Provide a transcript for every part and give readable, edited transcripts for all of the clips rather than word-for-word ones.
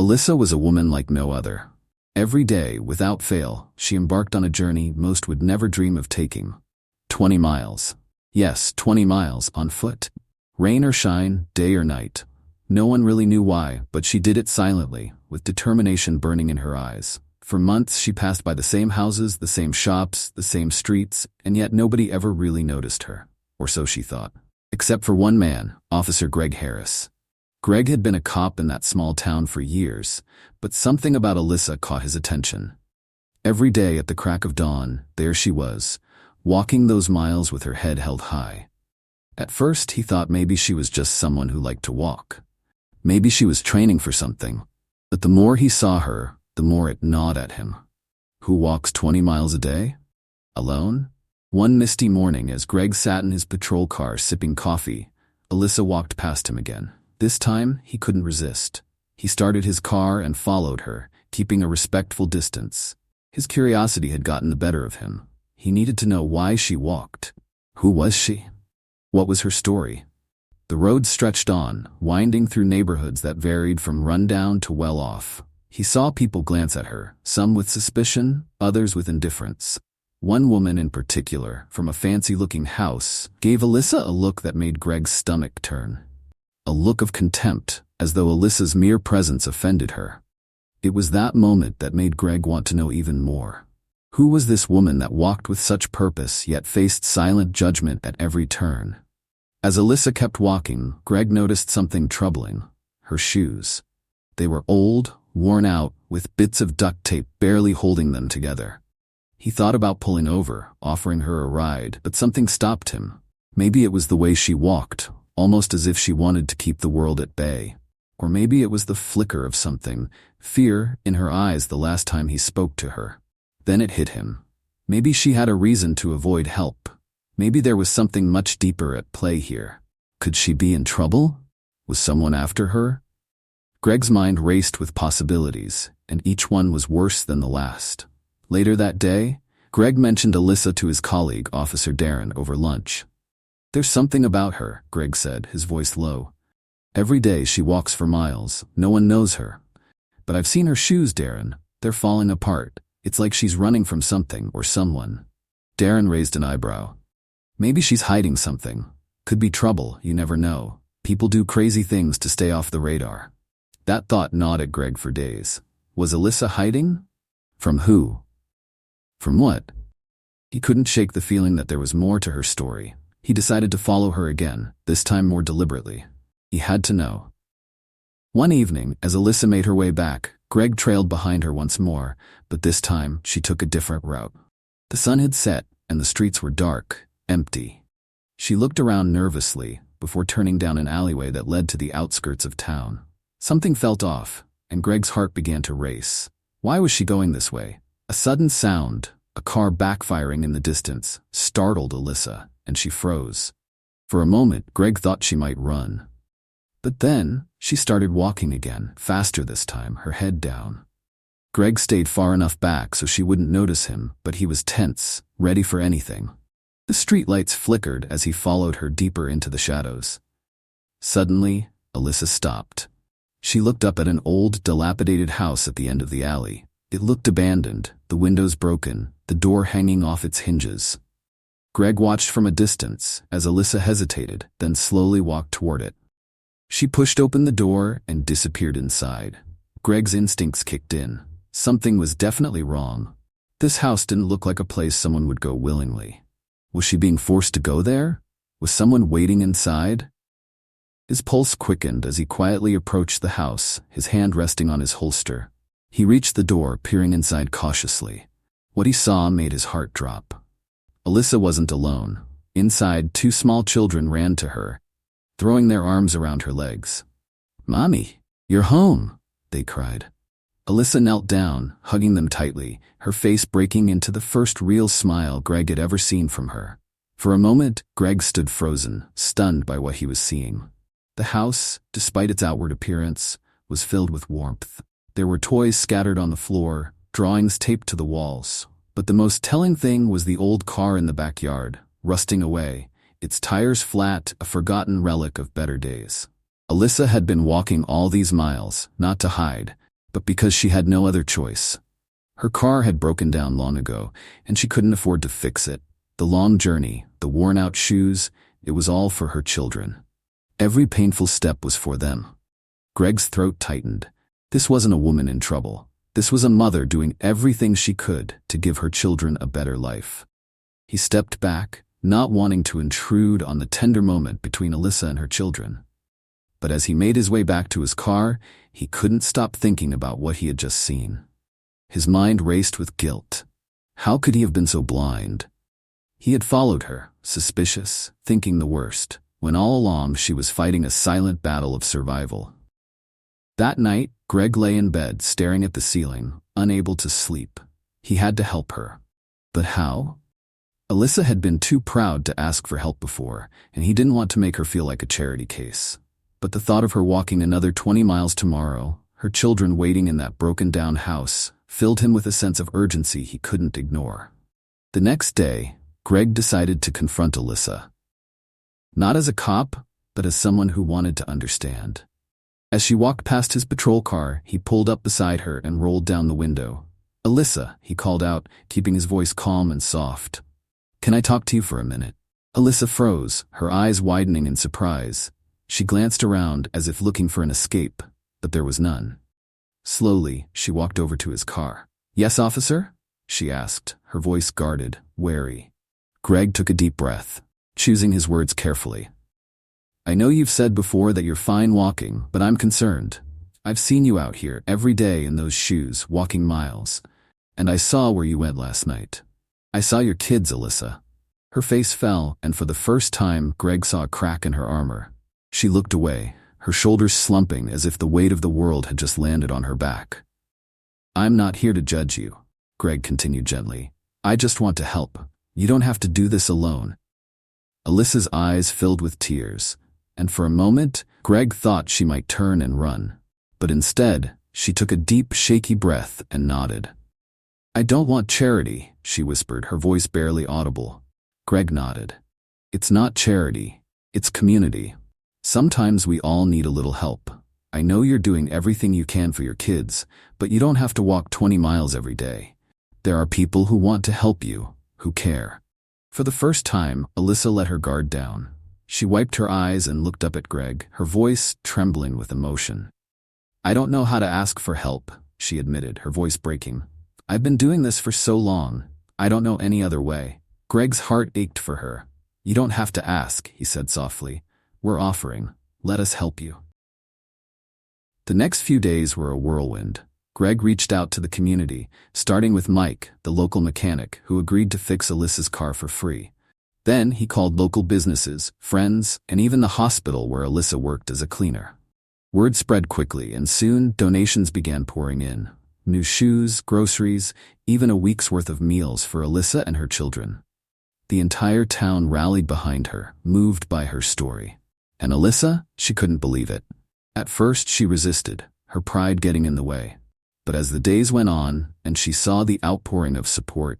Alyssa was a woman like no other. Every day, without fail, she embarked on a journey most would never dream of taking. 20 miles. Yes, 20 miles, on foot. Rain or shine, day or night. No one really knew why, but she did it silently, with determination burning in her eyes. For months she passed by the same houses, the same shops, the same streets, and yet nobody ever really noticed her. Or so she thought. Except for one man, Officer Greg Harris. Greg had been a cop in that small town for years, but something about Alyssa caught his attention. Every day at the crack of dawn, there she was, walking those miles with her head held high. At first he thought maybe she was just someone who liked to walk. Maybe she was training for something. But the more he saw her, the more it gnawed at him. Who walks 20 miles a day? Alone? One misty morning, as Greg sat in his patrol car sipping coffee, Alyssa walked past him again. This time, he couldn't resist. He started his car and followed her, keeping a respectful distance. His curiosity had gotten the better of him. He needed to know why she walked. Who was she? What was her story? The road stretched on, winding through neighborhoods that varied from rundown to well-off. He saw people glance at her, some with suspicion, others with indifference. One woman in particular, from a fancy-looking house, gave Alyssa a look that made Greg's stomach turn. A look of contempt, as though Alyssa's mere presence offended her. It was that moment that made Greg want to know even more. Who was this woman that walked with such purpose yet faced silent judgment at every turn? As Alyssa kept walking, Greg noticed something troubling. Her shoes. They were old, worn out, with bits of duct tape barely holding them together. He thought about pulling over, offering her a ride, but something stopped him. Maybe it was the way she walked, almost as if she wanted to keep the world at bay. Or maybe it was the flicker of something, fear, in her eyes the last time he spoke to her. Then it hit him. Maybe she had a reason to avoid help. Maybe there was something much deeper at play here. Could she be in trouble? Was someone after her? Greg's mind raced with possibilities, and each one was worse than the last. Later that day, Greg mentioned Alyssa to his colleague, Officer Darren, over lunch. "There's something about her," Greg said, his voice low. "Every day she walks for miles. No one knows her. But I've seen her shoes, Darren. They're falling apart. It's like she's running from something or someone." Darren raised an eyebrow. "Maybe she's hiding something. Could be trouble, you never know. People do crazy things to stay off the radar." That thought gnawed at Greg for days. Was Alyssa hiding? From who? From what? He couldn't shake the feeling that there was more to her story. He decided to follow her again, this time more deliberately. He had to know. One evening, as Alyssa made her way back, Greg trailed behind her once more, but this time she took a different route. The sun had set, and the streets were dark, empty. She looked around nervously, before turning down an alleyway that led to the outskirts of town. Something felt off, and Greg's heart began to race. Why was she going this way? A sudden sound, a car backfiring in the distance, startled Alyssa, and she froze. For a moment, Greg thought she might run. But then, she started walking again, faster this time, her head down. Greg stayed far enough back so she wouldn't notice him, but he was tense, ready for anything. The streetlights flickered as he followed her deeper into the shadows. Suddenly, Alyssa stopped. She looked up at an old, dilapidated house at the end of the alley. It looked abandoned, the windows broken, the door hanging off its hinges. Greg watched from a distance as Alyssa hesitated, then slowly walked toward it. She pushed open the door and disappeared inside. Greg's instincts kicked in. Something was definitely wrong. This house didn't look like a place someone would go willingly. Was she being forced to go there? Was someone waiting inside? His pulse quickened as he quietly approached the house, his hand resting on his holster. He reached the door, peering inside cautiously. What he saw made his heart drop. Alyssa wasn't alone. Inside, two small children ran to her, throwing their arms around her legs. "Mommy, you're home," they cried. Alyssa knelt down, hugging them tightly, her face breaking into the first real smile Greg had ever seen from her. For a moment, Greg stood frozen, stunned by what he was seeing. The house, despite its outward appearance, was filled with warmth. There were toys scattered on the floor, drawings taped to the walls. But the most telling thing was the old car in the backyard, rusting away, its tires flat, a forgotten relic of better days. Alyssa had been walking all these miles, not to hide, but because she had no other choice. Her car had broken down long ago, and she couldn't afford to fix it. The long journey, the worn-out shoes, it was all for her children. Every painful step was for them. Greg's throat tightened. This wasn't a woman in trouble. This was a mother doing everything she could to give her children a better life. He stepped back, not wanting to intrude on the tender moment between Alyssa and her children. But as he made his way back to his car, he couldn't stop thinking about what he had just seen. His mind raced with guilt. How could he have been so blind? He had followed her, suspicious, thinking the worst, when all along she was fighting a silent battle of survival. That night, Greg lay in bed staring at the ceiling, unable to sleep. He had to help her. But how? Alyssa had been too proud to ask for help before, and he didn't want to make her feel like a charity case. But the thought of her walking another 20 miles tomorrow, her children waiting in that broken-down house, filled him with a sense of urgency he couldn't ignore. The next day, Greg decided to confront Alyssa. Not as a cop, but as someone who wanted to understand. As she walked past his patrol car, he pulled up beside her and rolled down the window. "Alyssa," he called out, keeping his voice calm and soft. "Can I talk to you for a minute?" Alyssa froze, her eyes widening in surprise. She glanced around as if looking for an escape, but there was none. Slowly, she walked over to his car. "Yes, officer?" she asked, her voice guarded, wary. Greg took a deep breath, choosing his words carefully. "I know you've said before that you're fine walking, but I'm concerned. I've seen you out here every day in those shoes, walking miles. And I saw where you went last night. I saw your kids, Alyssa." Her face fell, and for the first time, Greg saw a crack in her armor. She looked away, her shoulders slumping as if the weight of the world had just landed on her back. "I'm not here to judge you," Greg continued gently. "I just want to help. You don't have to do this alone." Alyssa's eyes filled with tears, and for a moment, Greg thought she might turn and run. But instead, she took a deep, shaky breath and nodded. "I don't want charity," she whispered, her voice barely audible. Greg nodded. "It's not charity. It's community. Sometimes we all need a little help. I know you're doing everything you can for your kids, but you don't have to walk 20 miles every day. There are people who want to help you, who care." For the first time, Alyssa let her guard down. She wiped her eyes and looked up at Greg, her voice trembling with emotion. "I don't know how to ask for help," she admitted, her voice breaking. "I've been doing this for so long. I don't know any other way." Greg's heart ached for her. "You don't have to ask," he said softly. "We're offering. Let us help you." The next few days were a whirlwind. Greg reached out to the community, starting with Mike, the local mechanic, who agreed to fix Alyssa's car for free. Then he called local businesses, friends, and even the hospital where Alyssa worked as a cleaner. Word spread quickly, and soon donations began pouring in. New shoes, groceries, even a week's worth of meals for Alyssa and her children. The entire town rallied behind her, moved by her story. And Alyssa, she couldn't believe it. At first she resisted, her pride getting in the way. But as the days went on, and she saw the outpouring of support,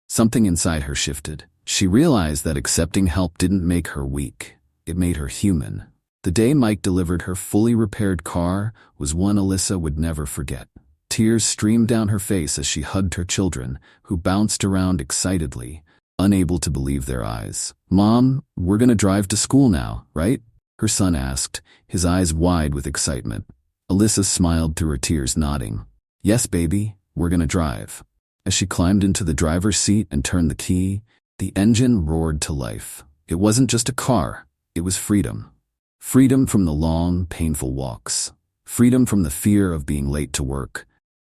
something inside her shifted. She realized that accepting help didn't make her weak. It made her human. The day Mike delivered her fully repaired car was one Alyssa would never forget. Tears streamed down her face as she hugged her children, who bounced around excitedly, unable to believe their eyes. "Mom, we're gonna drive to school now, right?" her son asked, his eyes wide with excitement. Alyssa smiled through her tears, nodding. "Yes, baby, we're gonna drive." As she climbed into the driver's seat and turned the key, the engine roared to life. It wasn't just a car, it was freedom. Freedom from the long, painful walks. Freedom from the fear of being late to work.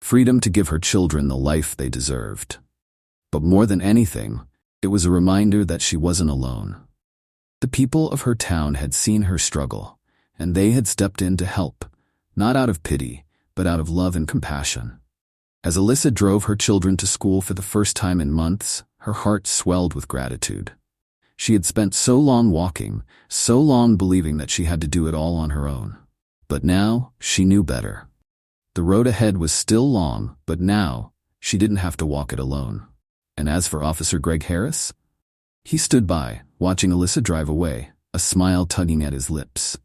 Freedom to give her children the life they deserved. But more than anything, it was a reminder that she wasn't alone. The people of her town had seen her struggle, and they had stepped in to help, not out of pity, but out of love and compassion. As Alyssa drove her children to school for the first time in months, her heart swelled with gratitude. She had spent so long walking, so long believing that she had to do it all on her own. But now, she knew better. The road ahead was still long, but now, she didn't have to walk it alone. And as for Officer Greg Harris? He stood by, watching Alyssa drive away, a smile tugging at his lips.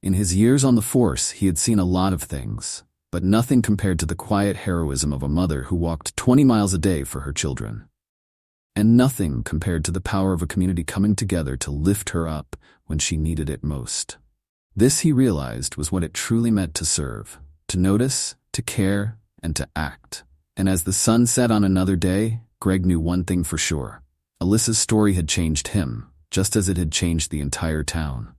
In his years on the force, he had seen a lot of things. but nothing compared to the quiet heroism of a mother who walked 20 miles a day for her children. And nothing compared to the power of a community coming together to lift her up when she needed it most. This, he realized, was what it truly meant to serve, to notice, to care, and to act. And as the sun set on another day, Greg knew one thing for sure. Alyssa's story had changed him, just as it had changed the entire town.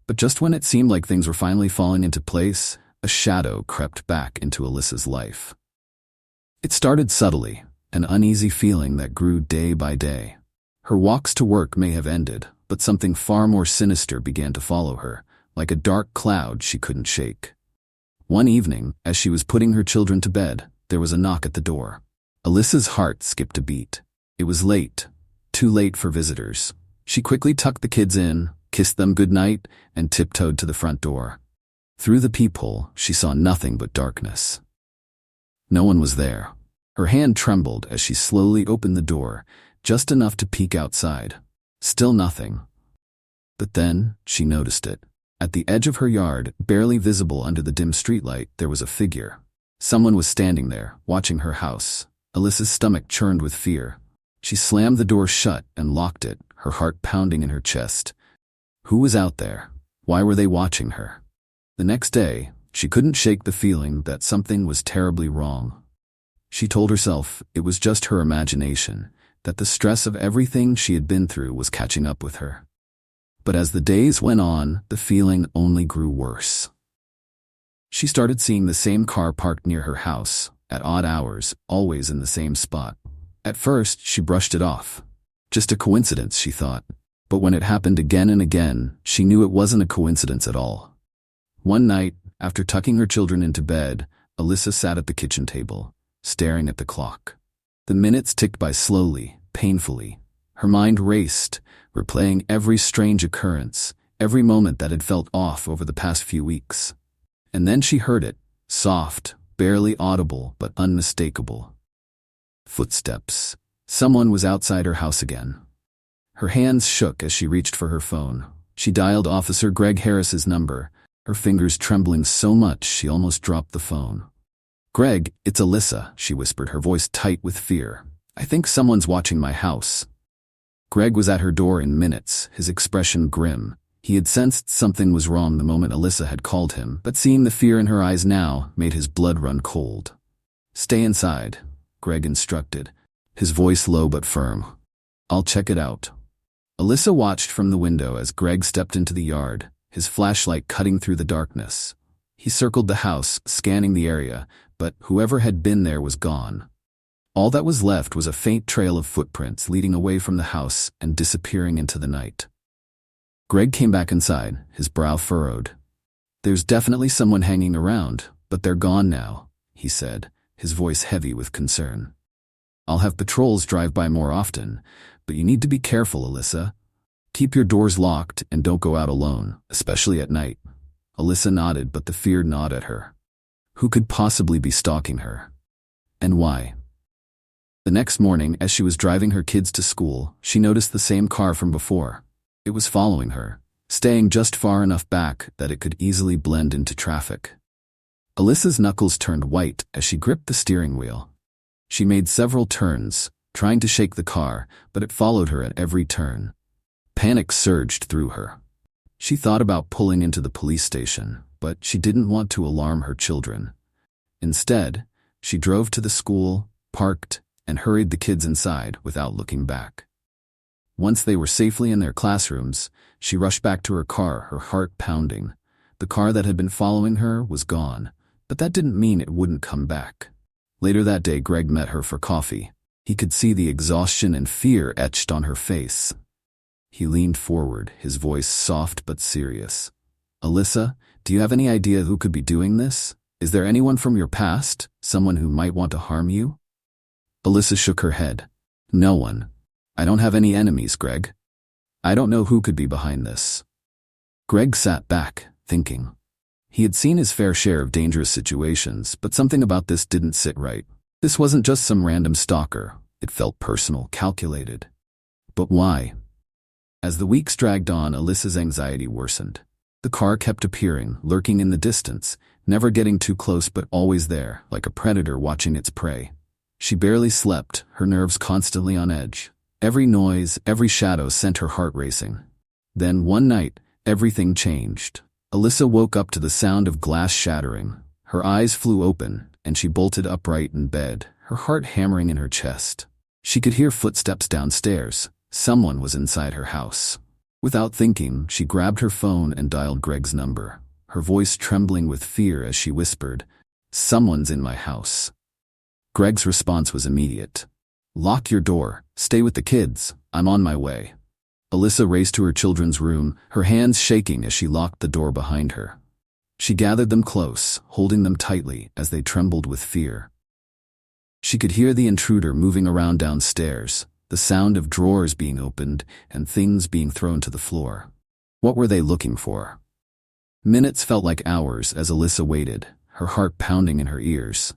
But just when it seemed like things were finally falling into place, a shadow crept back into Alyssa's life. It started subtly, an uneasy feeling that grew day by day. Her walks to work may have ended, but something far more sinister began to follow her, like a dark cloud she couldn't shake. One evening, as she was putting her children to bed, there was a knock at the door. Alyssa's heart skipped a beat. It was late, too late for visitors. She quickly tucked the kids in, kissed them goodnight, and tiptoed to the front door. Through the peephole, she saw nothing but darkness. No one was there. Her hand trembled as she slowly opened the door, just enough to peek outside. Still nothing. But then, she noticed it. At the edge of her yard, barely visible under the dim streetlight, there was a figure. Someone was standing there, watching her house. Alyssa's stomach churned with fear. She slammed the door shut and locked it, her heart pounding in her chest. Who was out there? Why were they watching her? The next day, she couldn't shake the feeling that something was terribly wrong. She told herself it was just her imagination, that the stress of everything she had been through was catching up with her. But as the days went on, the feeling only grew worse. She started seeing the same car parked near her house, at odd hours, always in the same spot. At first, she brushed it off. Just a coincidence, she thought. But when it happened again and again, she knew it wasn't a coincidence at all. One night, after tucking her children into bed, Alyssa sat at the kitchen table, staring at the clock. The minutes ticked by slowly, painfully. Her mind raced, replaying every strange occurrence, every moment that had felt off over the past few weeks. And then she heard it, soft, barely audible, but unmistakable. Footsteps. Someone was outside her house again. Her hands shook as she reached for her phone. She dialed Officer Greg Harris's number, her fingers trembling so much she almost dropped the phone. "Greg, it's Alyssa," she whispered, her voice tight with fear. "I think someone's watching my house." Greg was at her door in minutes, his expression grim. He had sensed something was wrong the moment Alyssa had called him, but seeing the fear in her eyes now made his blood run cold. "Stay inside," Greg instructed, his voice low but firm. "I'll check it out." Alyssa watched from the window as Greg stepped into the yard, his flashlight cutting through the darkness. He circled the house, scanning the area, but whoever had been there was gone. All that was left was a faint trail of footprints leading away from the house and disappearing into the night. Greg came back inside, his brow furrowed. "There's definitely someone hanging around, but they're gone now," he said, his voice heavy with concern. "I'll have patrols drive by more often, but you need to be careful, Alyssa. Keep your doors locked and don't go out alone, especially at night." Alyssa nodded, but the fear gnawed at her. Who could possibly be stalking her? And why? The next morning, as she was driving her kids to school, she noticed the same car from before. It was following her, staying just far enough back that it could easily blend into traffic. Alyssa's knuckles turned white as she gripped the steering wheel. She made several turns, trying to shake the car, but it followed her at every turn. Panic surged through her. She thought about pulling into the police station, but she didn't want to alarm her children. Instead, she drove to the school, parked, and hurried the kids inside without looking back. Once they were safely in their classrooms, she rushed back to her car, her heart pounding. The car that had been following her was gone, but that didn't mean it wouldn't come back. Later that day, Greg met her for coffee. He could see the exhaustion and fear etched on her face. He leaned forward, his voice soft but serious. "Alyssa, do you have any idea who could be doing this? Is there anyone from your past, someone who might want to harm you?" Alyssa shook her head. "No one. I don't have any enemies, Greg. I don't know who could be behind this." Greg sat back, thinking. He had seen his fair share of dangerous situations, but something about this didn't sit right. This wasn't just some random stalker. It felt personal, calculated. But why? As the weeks dragged on, Alyssa's anxiety worsened. The car kept appearing, lurking in the distance, never getting too close but always there, like a predator watching its prey. She barely slept, her nerves constantly on edge. Every noise, every shadow sent her heart racing. Then one night, everything changed. Alyssa woke up to the sound of glass shattering. Her eyes flew open, and she bolted upright in bed, her heart hammering in her chest. She could hear footsteps downstairs. Someone was inside her house. Without thinking, she grabbed her phone and dialed Greg's number, her voice trembling with fear as she whispered, "Someone's in my house." Greg's response was immediate. "Lock your door. Stay with the kids. I'm on my way." Alyssa raced to her children's room, her hands shaking as she locked the door behind her. She gathered them close, holding them tightly as they trembled with fear. She could hear the intruder moving around downstairs, the sound of drawers being opened and things being thrown to the floor. What were they looking for? Minutes felt like hours as Alyssa waited, her heart pounding in her ears.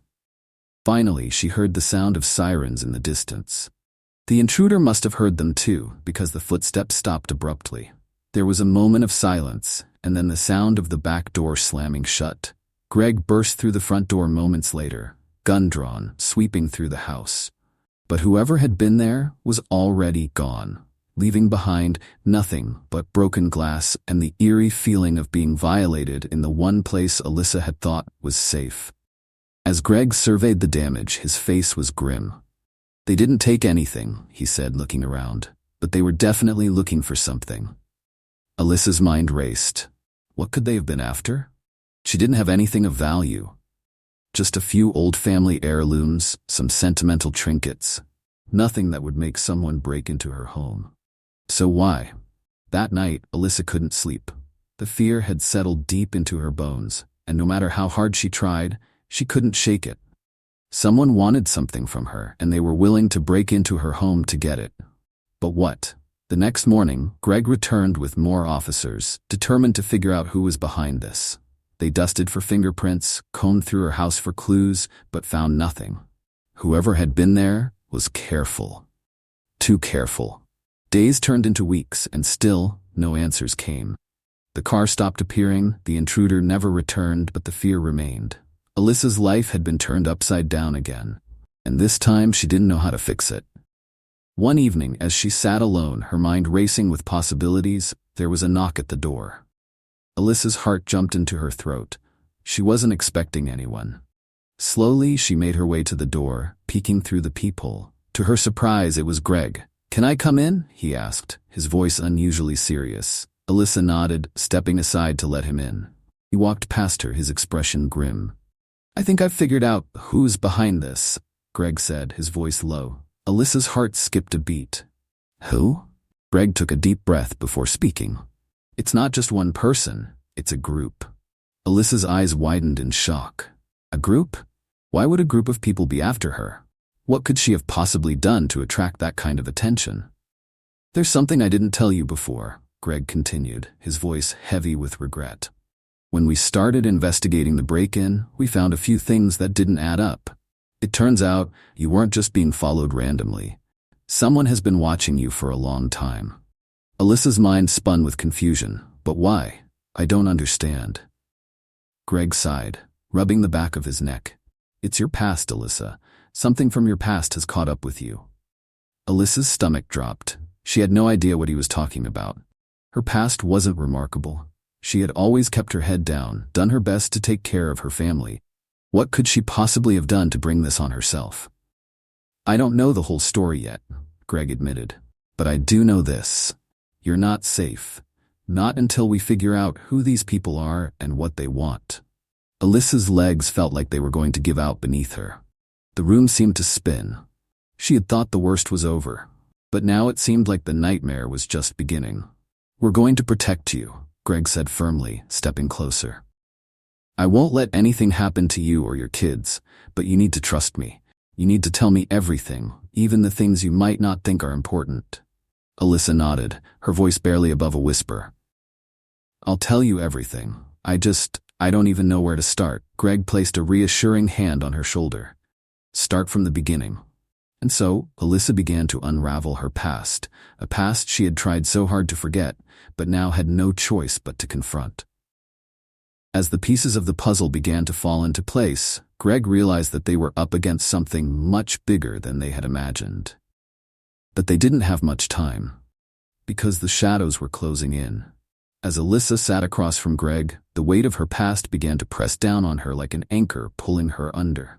Finally, she heard the sound of sirens in the distance. The intruder must have heard them too, because the footsteps stopped abruptly. There was a moment of silence, and then the sound of the back door slamming shut. Greg burst through the front door moments later, gun drawn, sweeping through the house. But whoever had been there was already gone, leaving behind nothing but broken glass and the eerie feeling of being violated in the one place Alyssa had thought was safe. As Greg surveyed the damage, his face was grim. "They didn't take anything," he said, looking around, "but they were definitely looking for something." Alyssa's mind raced. What could they have been after? She didn't have anything of value. Just a few old family heirlooms, some sentimental trinkets. Nothing that would make someone break into her home. So why? That night, Alyssa couldn't sleep. The fear had settled deep into her bones, and no matter how hard she tried, she couldn't shake it. Someone wanted something from her, and they were willing to break into her home to get it. But what? The next morning, Greg returned with more officers, determined to figure out who was behind this. They dusted for fingerprints, combed through her house for clues, but found nothing. Whoever had been there was careful. Too careful. Days turned into weeks, and still, no answers came. The car stopped appearing, the intruder never returned, but the fear remained. Alyssa's life had been turned upside down again, and this time she didn't know how to fix it. One evening, as she sat alone, her mind racing with possibilities, there was a knock at the door. Alyssa's heart jumped into her throat. She wasn't expecting anyone. Slowly, she made her way to the door, peeking through the peephole. To her surprise, it was Greg. "Can I come in?" he asked, his voice unusually serious. Alyssa nodded, stepping aside to let him in. He walked past her, his expression grim. "I think I've figured out who's behind this," Greg said, his voice low. Alyssa's heart skipped a beat. "Who?" Greg took a deep breath before speaking. "It's not just one person, it's a group." Alyssa's eyes widened in shock. A group? Why would a group of people be after her? What could she have possibly done to attract that kind of attention? "There's something I didn't tell you before," Greg continued, his voice heavy with regret. "When we started investigating the break-in, we found a few things that didn't add up. It turns out you weren't just being followed randomly. Someone has been watching you for a long time." Alyssa's mind spun with confusion. "But why? I don't understand." Greg sighed, rubbing the back of his neck. "It's your past, Alyssa. Something from your past has caught up with you." Alyssa's stomach dropped. She had no idea what he was talking about. Her past wasn't remarkable. She had always kept her head down, done her best to take care of her family. What could she possibly have done to bring this on herself? "I don't know the whole story yet," Greg admitted. "But I do know this. You're not safe. Not until we figure out who these people are and what they want." Alyssa's legs felt like they were going to give out beneath her. The room seemed to spin. She had thought the worst was over, but now it seemed like the nightmare was just beginning. "We're going to protect you," Greg said firmly, stepping closer. "I won't let anything happen to you or your kids, but you need to trust me. You need to tell me everything, even the things you might not think are important." Alyssa nodded, her voice barely above a whisper. "I'll tell you everything. I don't even know where to start." Greg placed a reassuring hand on her shoulder. "Start from the beginning." And so, Alyssa began to unravel her past, a past she had tried so hard to forget, but now had no choice but to confront. As the pieces of the puzzle began to fall into place, Greg realized that they were up against something much bigger than they had imagined. But they didn't have much time, because the shadows were closing in. As Alyssa sat across from Greg, the weight of her past began to press down on her like an anchor pulling her under.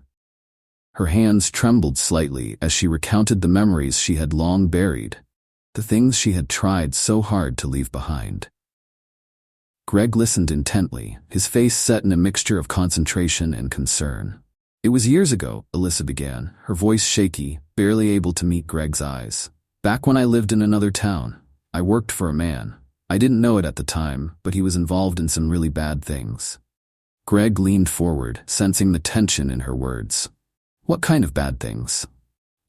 Her hands trembled slightly as she recounted the memories she had long buried, the things she had tried so hard to leave behind. Greg listened intently, his face set in a mixture of concentration and concern. "It was years ago," Alyssa began, her voice shaky, barely able to meet Greg's eyes. "Back when I lived in another town, I worked for a man. I didn't know it at the time, but he was involved in some really bad things." Greg leaned forward, sensing the tension in her words. "What kind of bad things?"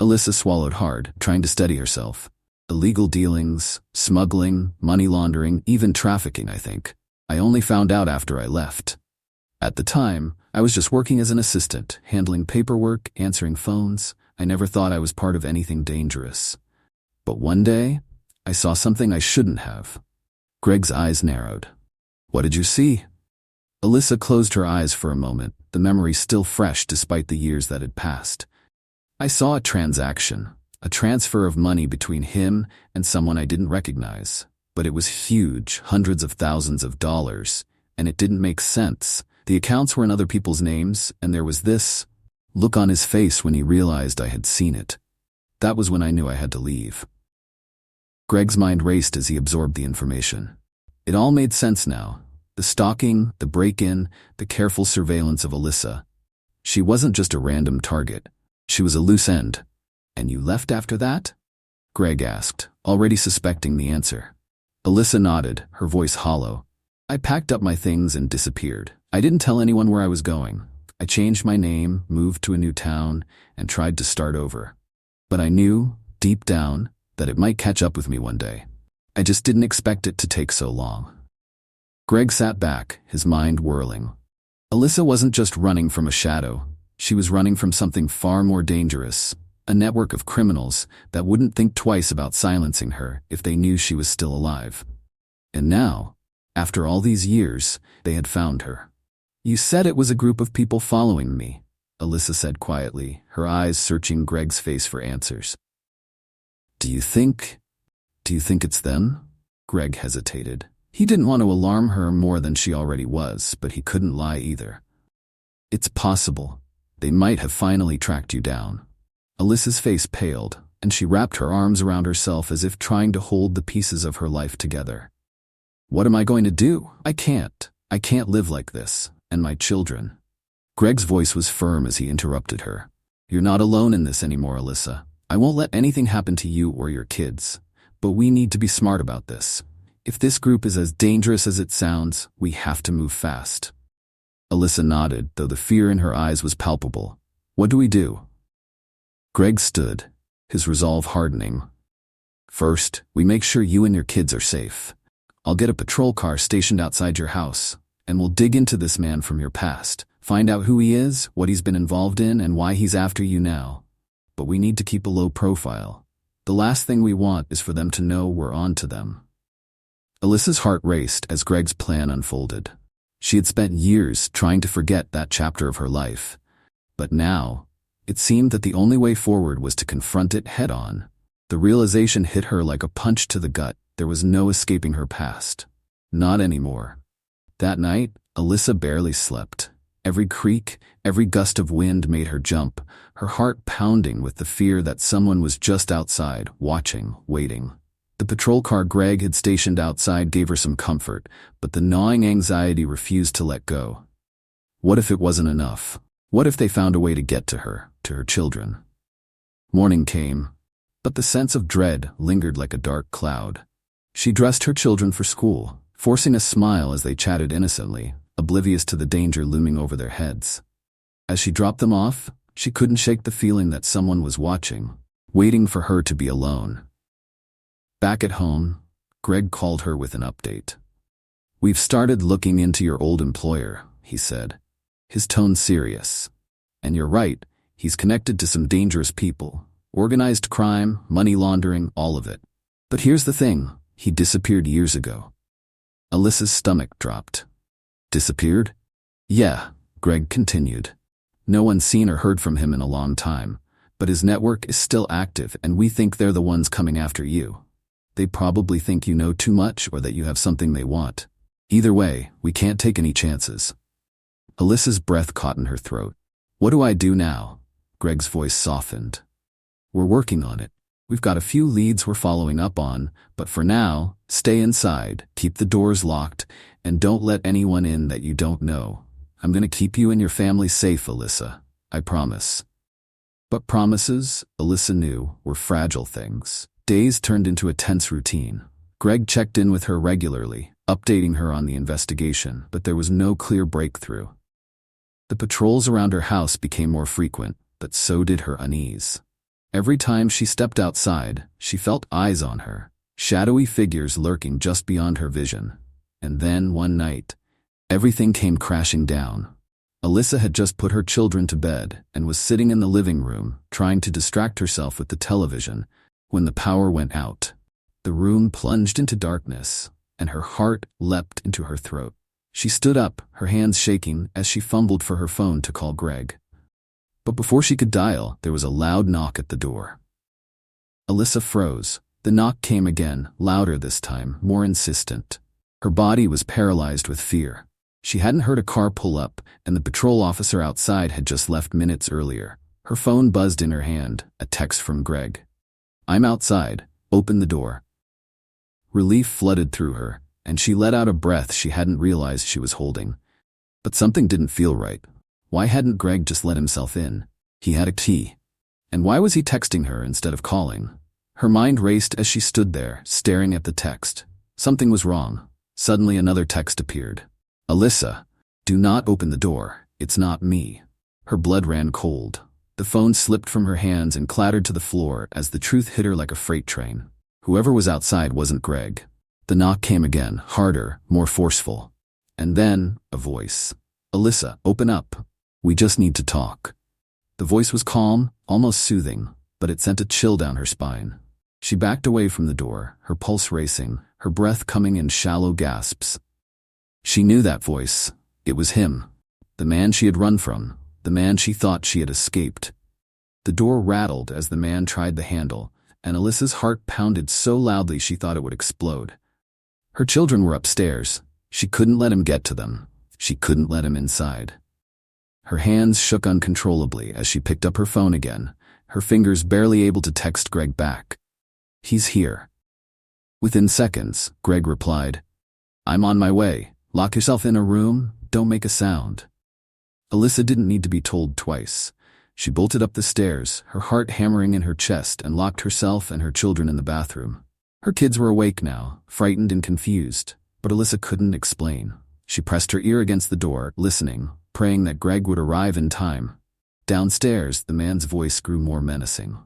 Alyssa swallowed hard, trying to steady herself. "Illegal dealings, smuggling, money laundering, even trafficking, I think. I only found out after I left. At the time, I was just working as an assistant, handling paperwork, answering phones. I never thought I was part of anything dangerous. But one day, I saw something I shouldn't have." Greg's eyes narrowed. "What did you see?" Alyssa closed her eyes for a moment, the memory still fresh despite the years that had passed. "I saw a transaction, a transfer of money between him and someone I didn't recognize. But it was huge, hundreds of thousands of dollars, and it didn't make sense. The accounts were in other people's names, and there was this look on his face when he realized I had seen it. That was when I knew I had to leave." Greg's mind raced as he absorbed the information. It all made sense now. The stalking, the break-in, the careful surveillance of Alyssa. She wasn't just a random target. She was a loose end. "And you left after that?" Greg asked, already suspecting the answer. Alyssa nodded, her voice hollow. "I packed up my things and disappeared. I didn't tell anyone where I was going. I changed my name, moved to a new town, and tried to start over. But I knew, deep down, that it might catch up with me one day. I just didn't expect it to take so long." Greg sat back, his mind whirling. Alyssa wasn't just running from a shadow. She was running from something far more dangerous. A network of criminals that wouldn't think twice about silencing her if they knew she was still alive. And now, after all these years, they had found her. "You said it was a group of people following me," Alyssa said quietly, her eyes searching Greg's face for answers. Do you think it's them?" Greg hesitated. He didn't want to alarm her more than she already was, but he couldn't lie either. "It's possible. They might have finally tracked you down." Alyssa's face paled, and she wrapped her arms around herself as if trying to hold the pieces of her life together. "What am I going to do? I can't live like this. And my children." Greg's voice was firm as he interrupted her. "You're not alone in this anymore, Alyssa. I won't let anything happen to you or your kids. But we need to be smart about this. If this group is as dangerous as it sounds, we have to move fast." Alyssa nodded, though the fear in her eyes was palpable. "What do we do?" Greg stood, his resolve hardening. "First, we make sure you and your kids are safe. I'll get a patrol car stationed outside your house, and we'll dig into this man from your past, find out who he is, what he's been involved in, and why he's after you now. But we need to keep a low profile. The last thing we want is for them to know we're on to them." Alyssa's heart raced as Greg's plan unfolded. She had spent years trying to forget that chapter of her life. But now, it seemed that the only way forward was to confront it head-on. The realization hit her like a punch to the gut. There was no escaping her past. Not anymore. That night, Alyssa barely slept. Every creak, every gust of wind made her jump, her heart pounding with the fear that someone was just outside, watching, waiting. The patrol car Greg had stationed outside gave her some comfort, but the gnawing anxiety refused to let go. What if it wasn't enough? What if they found a way to get to her children? Morning came, but the sense of dread lingered like a dark cloud. She dressed her children for school, forcing a smile as they chatted innocently, oblivious to the danger looming over their heads. As she dropped them off, she couldn't shake the feeling that someone was watching, waiting for her to be alone. Back at home, Greg called her with an update. "We've started looking into your old employer," he said, his tone serious. "And you're right, he's connected to some dangerous people. Organized crime, money laundering, all of it. But here's the thing, he disappeared years ago." Alyssa's stomach dropped. Disappeared? Yeah, Greg continued. No one's seen or heard from him in a long time, but his network is still active and we think they're the ones coming after you. They probably think you know too much or that you have something they want. Either way, we can't take any chances. Alyssa's breath caught in her throat. What do I do now? Greg's voice softened. We're working on it. We've got a few leads we're following up on, but for now, stay inside, keep the doors locked, and don't let anyone in that you don't know. I'm gonna keep you and your family safe, Alyssa. I promise. But promises, Alyssa knew, were fragile things. Days turned into a tense routine. Greg checked in with her regularly, updating her on the investigation, but there was no clear breakthrough. The patrols around her house became more frequent, but so did her unease. Every time she stepped outside, she felt eyes on her, shadowy figures lurking just beyond her vision. And then, one night, everything came crashing down. Alyssa had just put her children to bed and was sitting in the living room, trying to distract herself with the television, when the power went out. The room plunged into darkness, and her heart leapt into her throat. She stood up, her hands shaking as she fumbled for her phone to call Greg. But before she could dial, there was a loud knock at the door. Alyssa froze. The knock came again, louder this time, more insistent. Her body was paralyzed with fear. She hadn't heard a car pull up, and the patrol officer outside had just left minutes earlier. Her phone buzzed in her hand, a text from Greg. I'm outside. Open the door. Relief flooded through her, and she let out a breath she hadn't realized she was holding. But something didn't feel right. Why hadn't Greg just let himself in? He had a key. And why was he texting her instead of calling? Her mind raced as she stood there, staring at the text. Something was wrong. Suddenly another text appeared. Alyssa, do not open the door. It's not me. Her blood ran cold. The phone slipped from her hands and clattered to the floor as the truth hit her like a freight train. Whoever was outside wasn't Greg. The knock came again, harder, more forceful. And then, a voice. Alyssa, open up. We just need to talk. The voice was calm, almost soothing, but it sent a chill down her spine. She backed away from the door, her pulse racing, her breath coming in shallow gasps. She knew that voice. It was him. The man she had run from. The man she thought she had escaped. The door rattled as the man tried the handle, and Alyssa's heart pounded so loudly she thought it would explode. Her children were upstairs. She couldn't let him get to them. She couldn't let him inside. Her hands shook uncontrollably as she picked up her phone again, her fingers barely able to text Greg back. He's here. Within seconds, Greg replied, I'm on my way. Lock yourself in a room, don't make a sound. Alyssa didn't need to be told twice. She bolted up the stairs, her heart hammering in her chest, and locked herself and her children in the bathroom. Her kids were awake now, frightened and confused, but Alyssa couldn't explain. She pressed her ear against the door, listening, praying that Greg would arrive in time. Downstairs, the man's voice grew more menacing.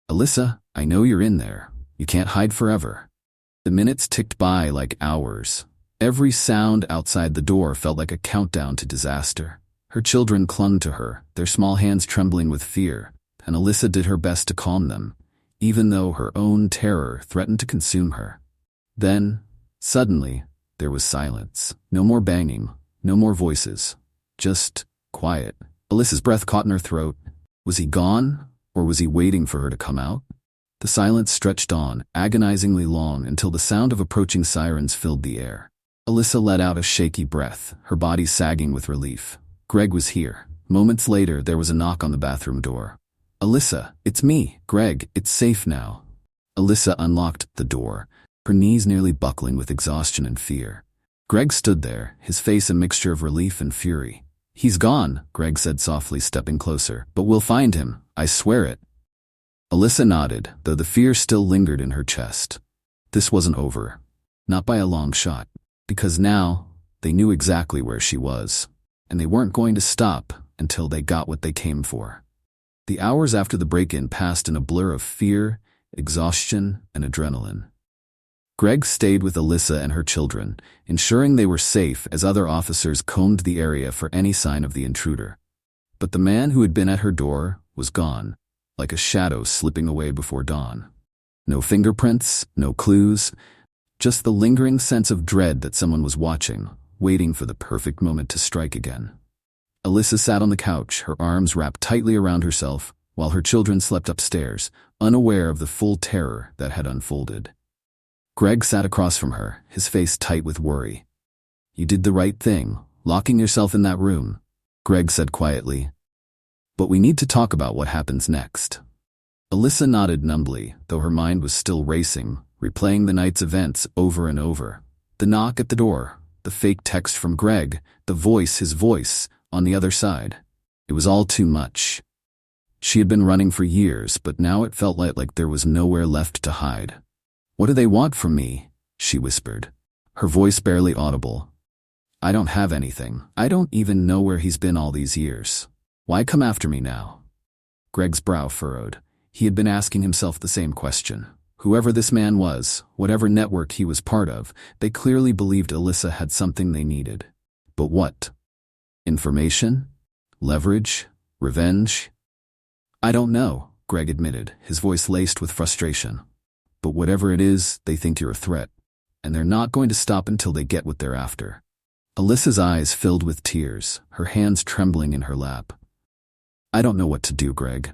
Alyssa, I know you're in there. You can't hide forever. The minutes ticked by like hours. Every sound outside the door felt like a countdown to disaster. Her children clung to her, their small hands trembling with fear, and Alyssa did her best to calm them, even though her own terror threatened to consume her. Then, suddenly, there was silence. No more banging, no more voices. Just quiet. Alyssa's breath caught in her throat. Was he gone, or was he waiting for her to come out? The silence stretched on, agonizingly long, until the sound of approaching sirens filled the air. Alyssa let out a shaky breath, her body sagging with relief. Greg was here. Moments later, there was a knock on the bathroom door. Alyssa, it's me, Greg, it's safe now. Alyssa unlocked the door, her knees nearly buckling with exhaustion and fear. Greg stood there, his face a mixture of relief and fury. He's gone, Greg said softly, stepping closer, but we'll find him, I swear it. Alyssa nodded, though the fear still lingered in her chest. This wasn't over. Not by a long shot. Because now, they knew exactly where she was. And they weren't going to stop until they got what they came for. The hours after the break-in passed in a blur of fear, exhaustion, and adrenaline. Greg stayed with Alyssa and her children, ensuring they were safe as other officers combed the area for any sign of the intruder. But the man who had been at her door was gone, like a shadow slipping away before dawn. No fingerprints, no clues, just the lingering sense of dread that someone was watching, waiting for the perfect moment to strike again. Alyssa sat on the couch, her arms wrapped tightly around herself, while her children slept upstairs, unaware of the full terror that had unfolded. Greg sat across from her, his face tight with worry. "You did the right thing, locking yourself in that room," Greg said quietly. "But we need to talk about what happens next." Alyssa nodded numbly, though her mind was still racing, replaying the night's events over and over. The knock at the door, the fake text from Greg, his voice, on the other side. It was all too much. She had been running for years, but now it felt like there was nowhere left to hide. "What do they want from me?" she whispered, her voice barely audible. "I don't have anything. I don't even know where he's been all these years. Why come after me now?" Greg's brow furrowed. He had been asking himself the same question. Whoever this man was, whatever network he was part of, they clearly believed Alyssa had something they needed. But what? Information? Leverage? Revenge? "I don't know," Greg admitted, his voice laced with frustration. "But whatever it is, they think you're a threat, and they're not going to stop until they get what they're after." Alyssa's eyes filled with tears, her hands trembling in her lap. "I don't know what to do, Greg.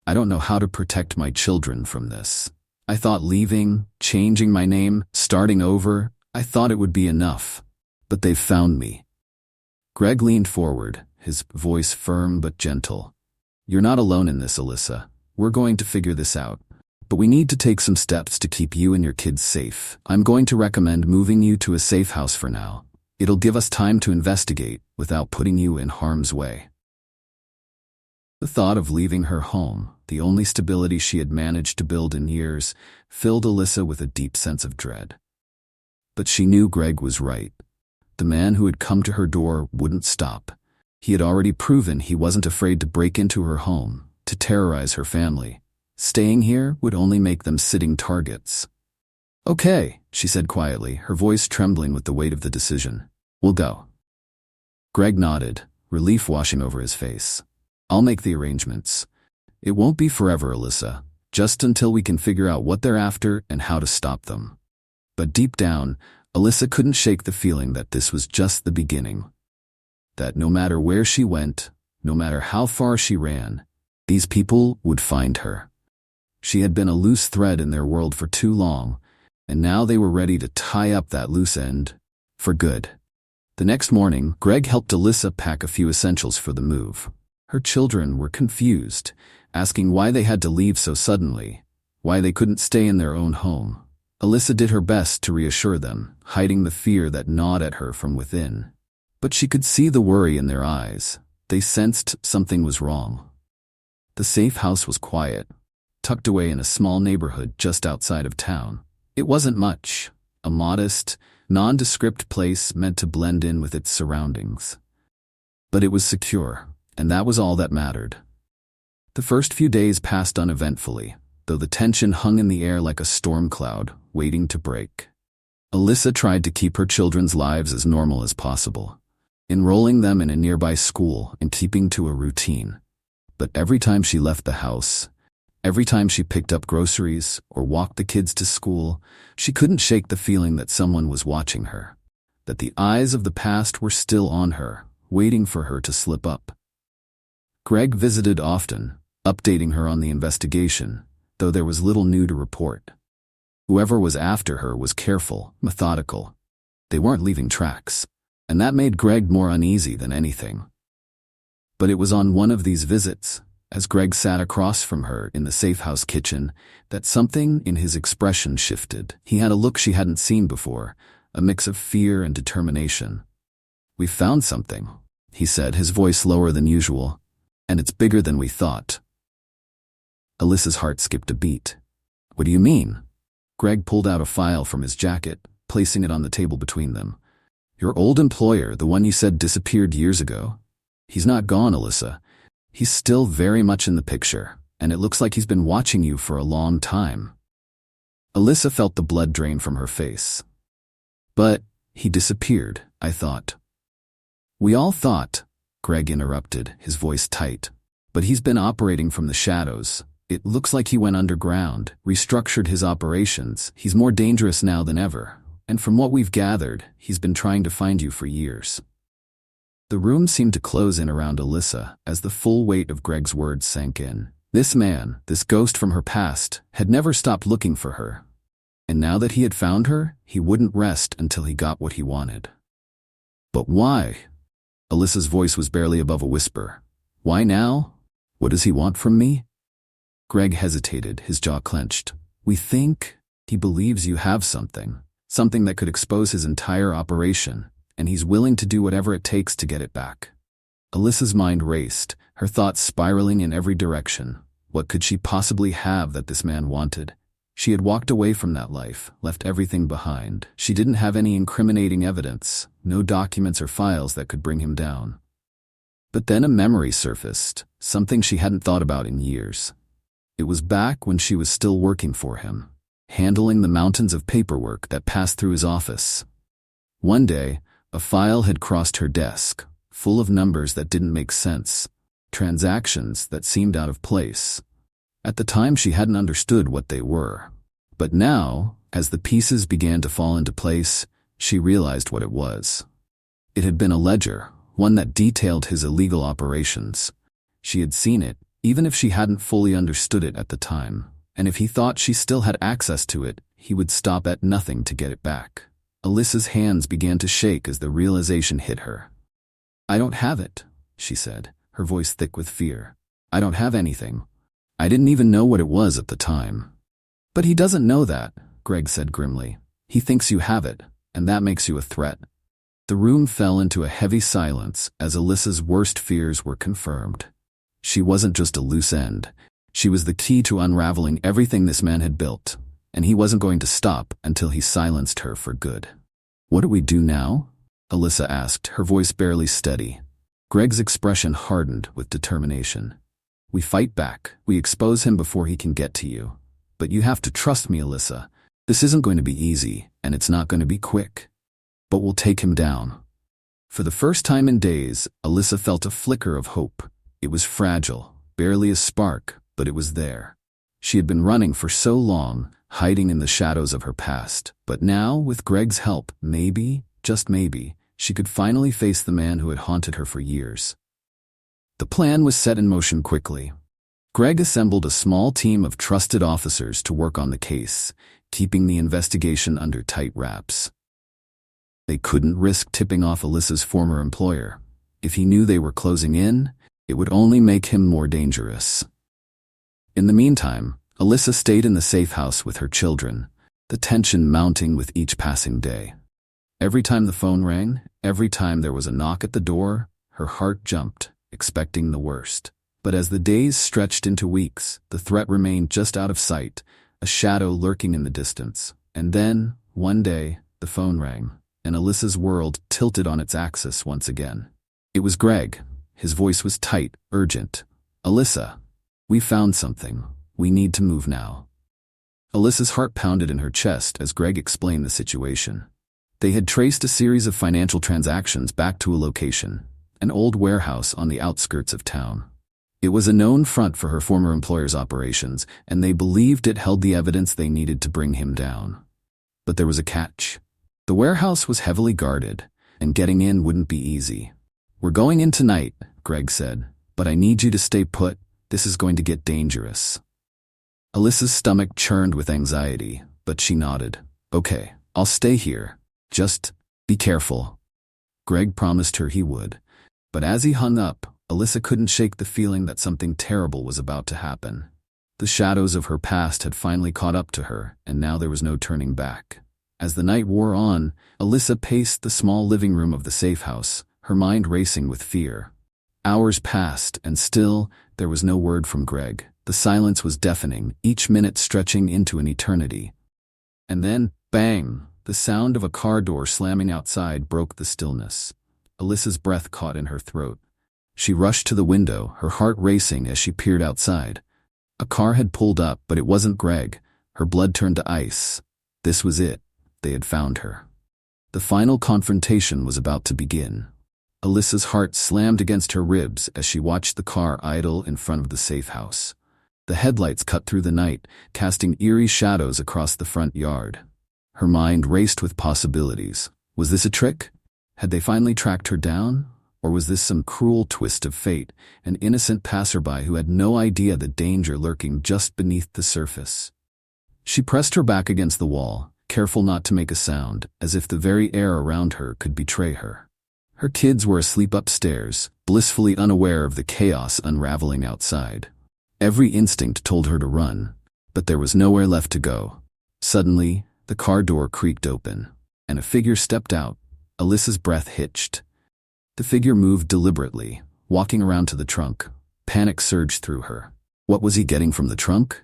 I don't know how to protect my children from this. I thought leaving, changing my name, starting over, I thought it would be enough. But they've found me." Greg leaned forward, his voice firm but gentle. "You're not alone in this, Alyssa. We're going to figure this out. But we need to take some steps to keep you and your kids safe. I'm going to recommend moving you to a safe house for now. It'll give us time to investigate without putting you in harm's way." The thought of leaving her home, the only stability she had managed to build in years, filled Alyssa with a deep sense of dread. But she knew Greg was right. The man who had come to her door wouldn't stop. He had already proven he wasn't afraid to break into her home, to terrorize her family. Staying here would only make them sitting targets. "Okay," she said quietly, her voice trembling with the weight of the decision. "We'll go." Greg nodded, relief washing over his face. "I'll make the arrangements. It won't be forever, Alyssa, just until we can figure out what they're after and how to stop them." But deep down, Alyssa couldn't shake the feeling that this was just the beginning. That no matter where she went, no matter how far she ran, these people would find her. She had been a loose thread in their world for too long, and now they were ready to tie up that loose end for good. The next morning, Greg helped Alyssa pack a few essentials for the move. Her children were confused, asking why they had to leave so suddenly, why they couldn't stay in their own home. Alyssa did her best to reassure them, hiding the fear that gnawed at her from within. But she could see the worry in their eyes. They sensed something was wrong. The safe house was quiet, tucked away in a small neighborhood just outside of town. It wasn't much, a modest, nondescript place meant to blend in with its surroundings. But it was secure, and that was all that mattered. The first few days passed uneventfully, though the tension hung in the air like a storm cloud, waiting to break. Alyssa tried to keep her children's lives as normal as possible, enrolling them in a nearby school and keeping to a routine. But every time she left the house, every time she picked up groceries or walked the kids to school, she couldn't shake the feeling that someone was watching her, that the eyes of the past were still on her, waiting for her to slip up. Greg visited often, updating her on the investigation, though there was little new to report. Whoever was after her was careful, methodical. They weren't leaving tracks, and that made Greg more uneasy than anything. But it was on one of these visits, as Greg sat across from her in the safe house kitchen, that something in his expression shifted. He had a look she hadn't seen before, a mix of fear and determination. "We found something," he said, his voice lower than usual, "and it's bigger than we thought." Alyssa's heart skipped a beat. "What do you mean?" Greg pulled out a file from his jacket, placing it on the table between them. "Your old employer, the one you said disappeared years ago. He's not gone, Alyssa. He's still very much in the picture, and it looks like he's been watching you for a long time." Alyssa felt the blood drain from her face. "But he disappeared, I thought." "We all thought," Greg interrupted, his voice tight. "But he's been operating from the shadows. It looks like he went underground, restructured his operations. He's more dangerous now than ever. and from what we've gathered, he's been trying to find you for years." The room seemed to close in around Alyssa as the full weight of Greg's words sank in. This man, this ghost from her past, had never stopped looking for her. And now that he had found her, he wouldn't rest until he got what he wanted. "But why?" Alyssa's voice was barely above a whisper. "Why now? What does he want from me?" Greg hesitated, his jaw clenched. "We think he believes you have something that could expose his entire operation, and he's willing to do whatever it takes to get it back." Alyssa's mind raced, her thoughts spiraling in every direction. What could she possibly have that this man wanted? She had walked away from that life, left everything behind. She didn't have any incriminating evidence, no documents or files that could bring him down. But then a memory surfaced, something she hadn't thought about in years. It was back when she was still working for him, handling the mountains of paperwork that passed through his office. One day, a file had crossed her desk, full of numbers that didn't make sense, transactions that seemed out of place. At the time, she hadn't understood what they were. But now, as the pieces began to fall into place, she realized what it was. It had been a ledger, one that detailed his illegal operations. She had seen it, even if she hadn't fully understood it at the time. And if he thought she still had access to it, he would stop at nothing to get it back. Alyssa's hands began to shake as the realization hit her. "I don't have it," she said, her voice thick with fear. "I don't have anything. I didn't even know what it was at the time." "But he doesn't know that," Greg said grimly. "He thinks you have it, and that makes you a threat." The room fell into a heavy silence as Alyssa's worst fears were confirmed. She wasn't just a loose end. She was the key to unraveling everything this man had built, and he wasn't going to stop until he silenced her for good. "What do we do now?" Alyssa asked, her voice barely steady. Greg's expression hardened with determination. "We fight back. We expose him before he can get to you. But you have to trust me, Alyssa. This isn't going to be easy, and it's not going to be quick. But we'll take him down." For the first time in days, Alyssa felt a flicker of hope. It was fragile, barely a spark, but it was there. She had been running for so long, hiding in the shadows of her past. But now, with Greg's help, maybe, just maybe, she could finally face the man who had haunted her for years. The plan was set in motion quickly. Greg assembled a small team of trusted officers to work on the case, keeping the investigation under tight wraps. They couldn't risk tipping off Alyssa's former employer. If he knew they were closing in, it would only make him more dangerous. In the meantime, Alyssa stayed in the safe house with her children, the tension mounting with each passing day. Every time the phone rang, every time there was a knock at the door, her heart jumped, expecting the worst. But as the days stretched into weeks, the threat remained just out of sight, a shadow lurking in the distance. And then, one day, the phone rang, and Alyssa's world tilted on its axis once again. It was Greg. His voice was tight, urgent. "Alyssa, we found something. We need to move now." Alyssa's heart pounded in her chest as Greg explained the situation. They had traced a series of financial transactions back to a location, an old warehouse on the outskirts of town. It was a known front for her former employer's operations, and they believed it held the evidence they needed to bring him down. But there was a catch. The warehouse was heavily guarded, and getting in wouldn't be easy. "We're going in tonight," Greg said, "but I need you to stay put. This is going to get dangerous." Alyssa's stomach churned with anxiety, but she nodded. "Okay, I'll stay here. Just be careful." Greg promised her he would. But as he hung up, Alyssa couldn't shake the feeling that something terrible was about to happen. The shadows of her past had finally caught up to her, and now there was no turning back. As the night wore on, Alyssa paced the small living room of the safe house, her mind racing with fear. Hours passed, and still, there was no word from Greg. The silence was deafening, each minute stretching into an eternity. And then, bang! The sound of a car door slamming outside broke the stillness. Alyssa's breath caught in her throat. She rushed to the window, her heart racing as she peered outside. A car had pulled up, but it wasn't Greg. Her blood turned to ice. This was it. They had found her. The final confrontation was about to begin. Alyssa's heart slammed against her ribs as she watched the car idle in front of the safe house. The headlights cut through the night, casting eerie shadows across the front yard. Her mind raced with possibilities. Was this a trick? Had they finally tracked her down? Or was this some cruel twist of fate, an innocent passerby who had no idea the danger lurking just beneath the surface? She pressed her back against the wall, careful not to make a sound, as if the very air around her could betray her. Her kids were asleep upstairs, blissfully unaware of the chaos unraveling outside. Every instinct told her to run, but there was nowhere left to go. Suddenly, the car door creaked open, and a figure stepped out. Alyssa's breath hitched. The figure moved deliberately, walking around to the trunk. Panic surged through her. What was he getting from the trunk?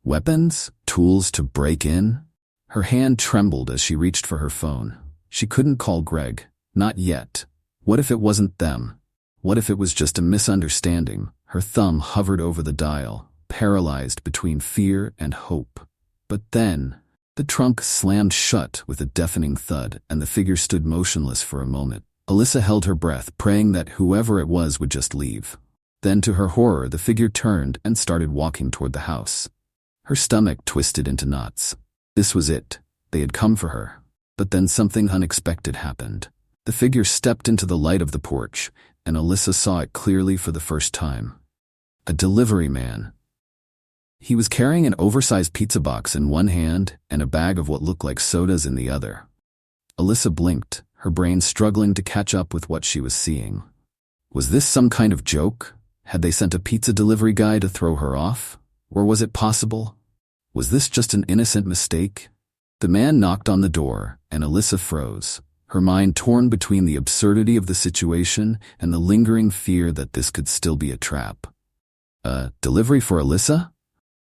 Weapons? Tools to break in? Her hand trembled as she reached for her phone. She couldn't call Greg. Not yet. What if it wasn't them? What if it was just a misunderstanding? Her thumb hovered over the dial, paralyzed between fear and hope. But then, the trunk slammed shut with a deafening thud, and the figure stood motionless for a moment. Alyssa held her breath, praying that whoever it was would just leave. Then, to her horror, the figure turned and started walking toward the house. Her stomach twisted into knots. This was it. They had come for her. But then something unexpected happened. The figure stepped into the light of the porch, and Alyssa saw it clearly for the first time. A delivery man. He was carrying an oversized pizza box in one hand and a bag of what looked like sodas in the other. Alyssa blinked, her brain struggling to catch up with what she was seeing. Was this some kind of joke? Had they sent a pizza delivery guy to throw her off? Or was it possible? Was this just an innocent mistake? The man knocked on the door, and Alyssa froze, her mind torn between the absurdity of the situation and the lingering fear that this could still be a trap. Delivery for Alyssa?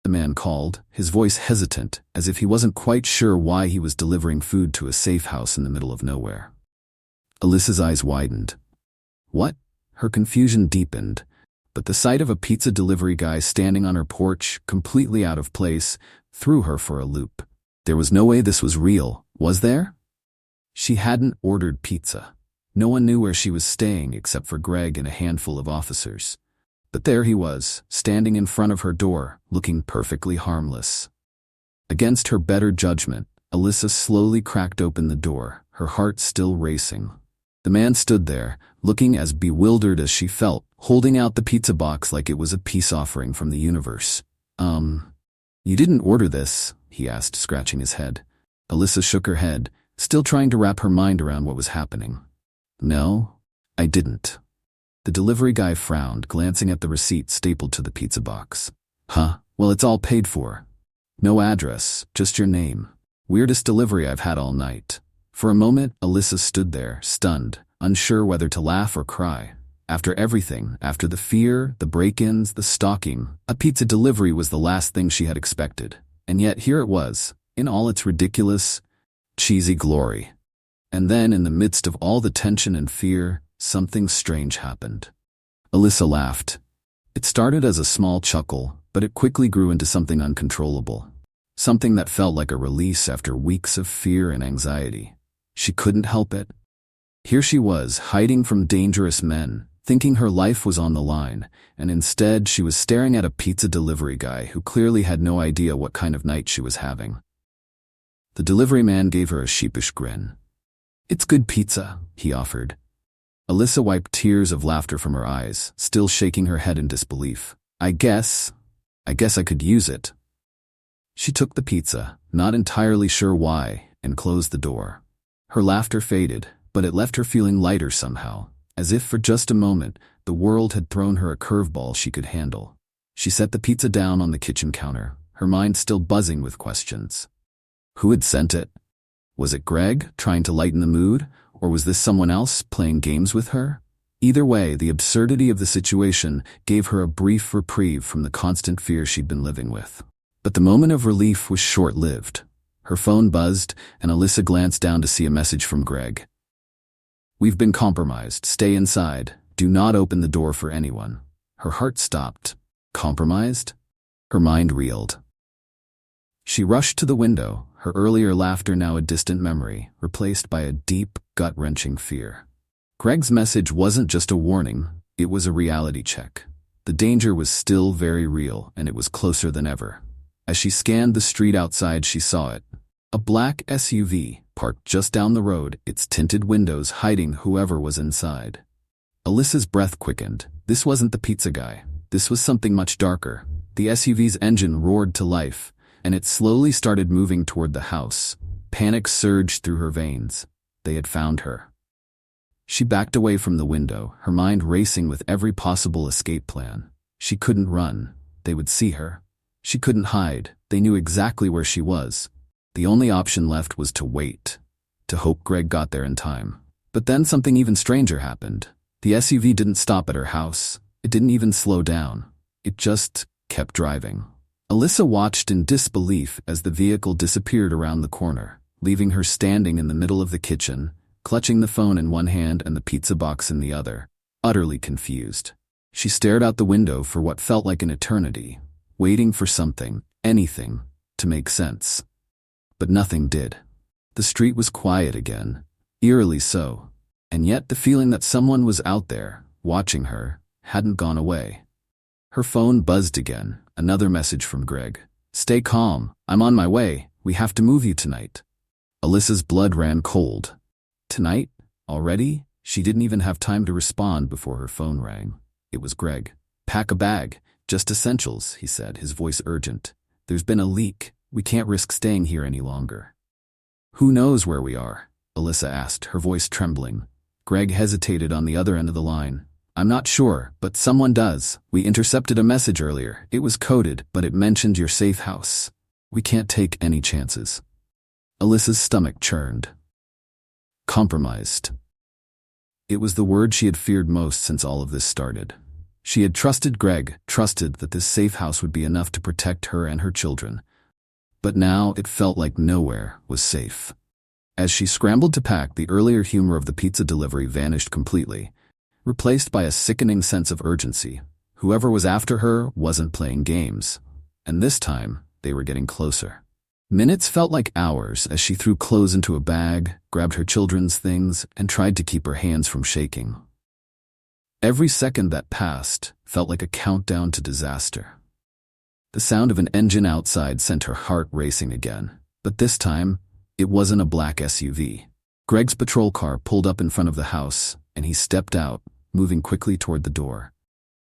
The man called, his voice hesitant, as if he wasn't quite sure why he was delivering food to a safe house in the middle of nowhere. Alyssa's eyes widened. What? Her confusion deepened, but the sight of a pizza delivery guy standing on her porch, completely out of place, threw her for a loop. There was no way this was real, was there? She hadn't ordered pizza. No one knew where she was staying except for Greg and a handful of officers. But there he was, standing in front of her door, looking perfectly harmless. Against her better judgment, Alyssa slowly cracked open the door, her heart still racing. The man stood there, looking as bewildered as she felt, holding out the pizza box like it was a peace offering from the universe. You didn't order this?" he asked, scratching his head. Alyssa shook her head, still trying to wrap her mind around what was happening. "No, I didn't." The delivery guy frowned, glancing at the receipt stapled to the pizza box. "Huh, well, it's all paid for. No address, just your name. Weirdest delivery I've had all night." For a moment, Alyssa stood there, stunned, unsure whether to laugh or cry. After everything, after the fear, the break-ins, the stalking, a pizza delivery was the last thing she had expected. And yet here it was, in all its ridiculous, cheesy glory. And then, in the midst of all the tension and fear, something strange happened. Alyssa laughed. It started as a small chuckle, but it quickly grew into something uncontrollable. Something that felt like a release after weeks of fear and anxiety. She couldn't help it. Here she was, hiding from dangerous men, thinking her life was on the line, and instead she was staring at a pizza delivery guy who clearly had no idea what kind of night she was having. The delivery man gave her a sheepish grin. "It's good pizza," he offered. Alyssa wiped tears of laughter from her eyes, still shaking her head in disbelief. I guess I could use it." She took the pizza, not entirely sure why, and closed the door. Her laughter faded, but it left her feeling lighter somehow, as if for just a moment the world had thrown her a curveball she could handle. She set the pizza down on the kitchen counter, her mind still buzzing with questions. Who had sent it? Was it Greg, trying to lighten the mood, or was this someone else playing games with her? Either way, the absurdity of the situation gave her a brief reprieve from the constant fear she'd been living with. But the moment of relief was short-lived. Her phone buzzed, and Alyssa glanced down to see a message from Greg. "We've been compromised. Stay inside. Do not open the door for anyone." Her heart stopped. Compromised? Her mind reeled. She rushed to the window, her earlier laughter now a distant memory, replaced by a deep, gut-wrenching fear. Greg's message wasn't just a warning, it was a reality check. The danger was still very real, and it was closer than ever. As she scanned the street outside, she saw it. A black SUV, parked just down the road, its tinted windows hiding whoever was inside. Alyssa's breath quickened. This wasn't the pizza guy. This was something much darker. The SUV's engine roared to life, and it slowly started moving toward the house. Panic surged through her veins. They had found her. She backed away from the window, her mind racing with every possible escape plan. She couldn't run. They would see her. She couldn't hide. They knew exactly where she was. The only option left was to wait, to hope Greg got there in time. But then something even stranger happened. The SUV didn't stop at her house. It didn't even slow down. It just kept driving. Alyssa watched in disbelief as the vehicle disappeared around the corner, leaving her standing in the middle of the kitchen, clutching the phone in one hand and the pizza box in the other, utterly confused. She stared out the window for what felt like an eternity, waiting for something, anything, to make sense. But nothing did. The street was quiet again, eerily so, and yet the feeling that someone was out there, watching her, hadn't gone away. Her phone buzzed again, another message from Greg. "Stay calm, I'm on my way, we have to move you tonight." Alyssa's blood ran cold. Tonight? Already? She didn't even have time to respond before her phone rang. It was Greg. "Pack a bag, just essentials," he said, his voice urgent. "There's been a leak, we can't risk staying here any longer." "Who knows where we are?" Alyssa asked, her voice trembling. Greg hesitated on the other end of the line. "I'm not sure, but someone does. We intercepted a message earlier. It was coded, but it mentioned your safe house. We can't take any chances." Alyssa's stomach churned. Compromised. It was the word she had feared most since all of this started. She had trusted Greg, trusted that this safe house would be enough to protect her and her children. But now it felt like nowhere was safe. As she scrambled to pack, the earlier humor of the pizza delivery vanished completely, replaced by a sickening sense of urgency. Whoever was after her wasn't playing games, and this time they were getting closer. Minutes felt like hours as she threw clothes into a bag, grabbed her children's things, and tried to keep her hands from shaking. Every second that passed felt like a countdown to disaster. The sound of an engine outside sent her heart racing again, but this time, it wasn't a black SUV. Greg's patrol car pulled up in front of the house, and he stepped out, moving quickly toward the door.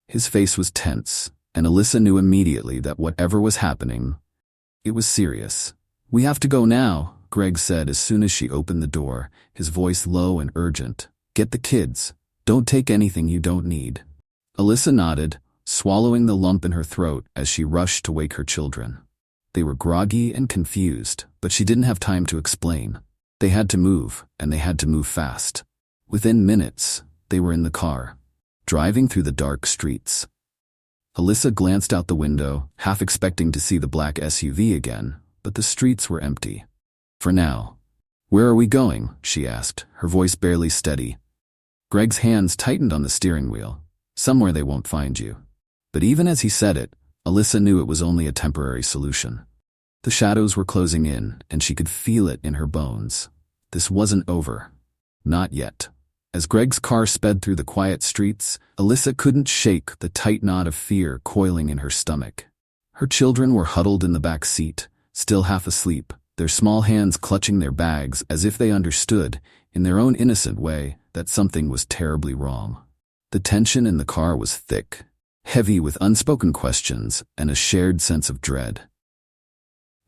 His face was tense, and Alyssa knew immediately that whatever was happening, it was serious. "We have to go now," Greg said as soon as she opened the door, his voice low and urgent. "Get the kids. Don't take anything you don't need." Alyssa nodded, swallowing the lump in her throat as she rushed to wake her children. They were groggy and confused, but she didn't have time to explain. They had to move, and they had to move fast. Within minutes, they were in the car, driving through the dark streets. Alyssa glanced out the window, half expecting to see the black SUV again, but the streets were empty. For now. "Where are we going?" she asked, her voice barely steady. Greg's hands tightened on the steering wheel. "Somewhere they won't find you." But even as he said it, Alyssa knew it was only a temporary solution. The shadows were closing in, and she could feel it in her bones. This wasn't over. Not yet. As Greg's car sped through the quiet streets, Alyssa couldn't shake the tight knot of fear coiling in her stomach. Her children were huddled in the back seat, still half asleep, their small hands clutching their bags as if they understood, in their own innocent way, that something was terribly wrong. The tension in the car was thick, heavy with unspoken questions and a shared sense of dread.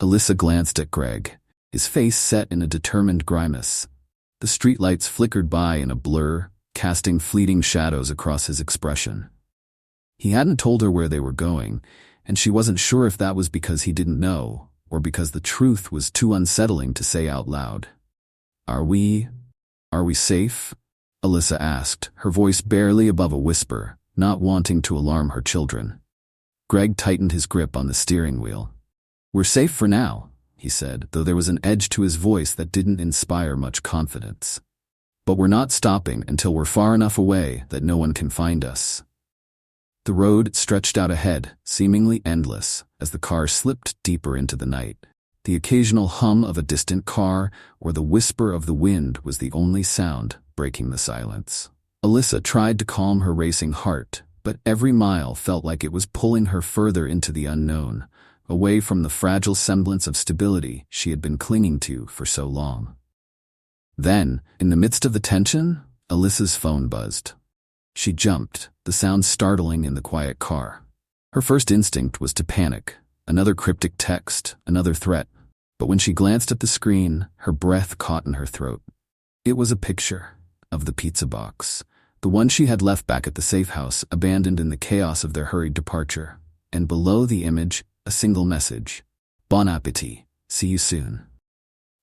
Alyssa glanced at Greg, his face set in a determined grimace. The streetlights flickered by in a blur, casting fleeting shadows across his expression. He hadn't told her where they were going, and she wasn't sure if that was because he didn't know, or because the truth was too unsettling to say out loud. Are we safe?" Alyssa asked, her voice barely above a whisper, not wanting to alarm her children. Greg tightened his grip on the steering wheel. "We're safe for now," he said, though there was an edge to his voice that didn't inspire much confidence. "But we're not stopping until we're far enough away that no one can find us." The road stretched out ahead, seemingly endless, as the car slipped deeper into the night. The occasional hum of a distant car or the whisper of the wind was the only sound breaking the silence. Alyssa tried to calm her racing heart, but every mile felt like it was pulling her further into the unknown, away from the fragile semblance of stability she had been clinging to for so long. Then, in the midst of the tension, Alyssa's phone buzzed. She jumped, the sound startling in the quiet car. Her first instinct was to panic. Another cryptic text, another threat. But when she glanced at the screen, her breath caught in her throat. It was a picture of the pizza box, the one she had left back at the safe house, abandoned in the chaos of their hurried departure. And below the image, a single message. Bon appétit. See you soon.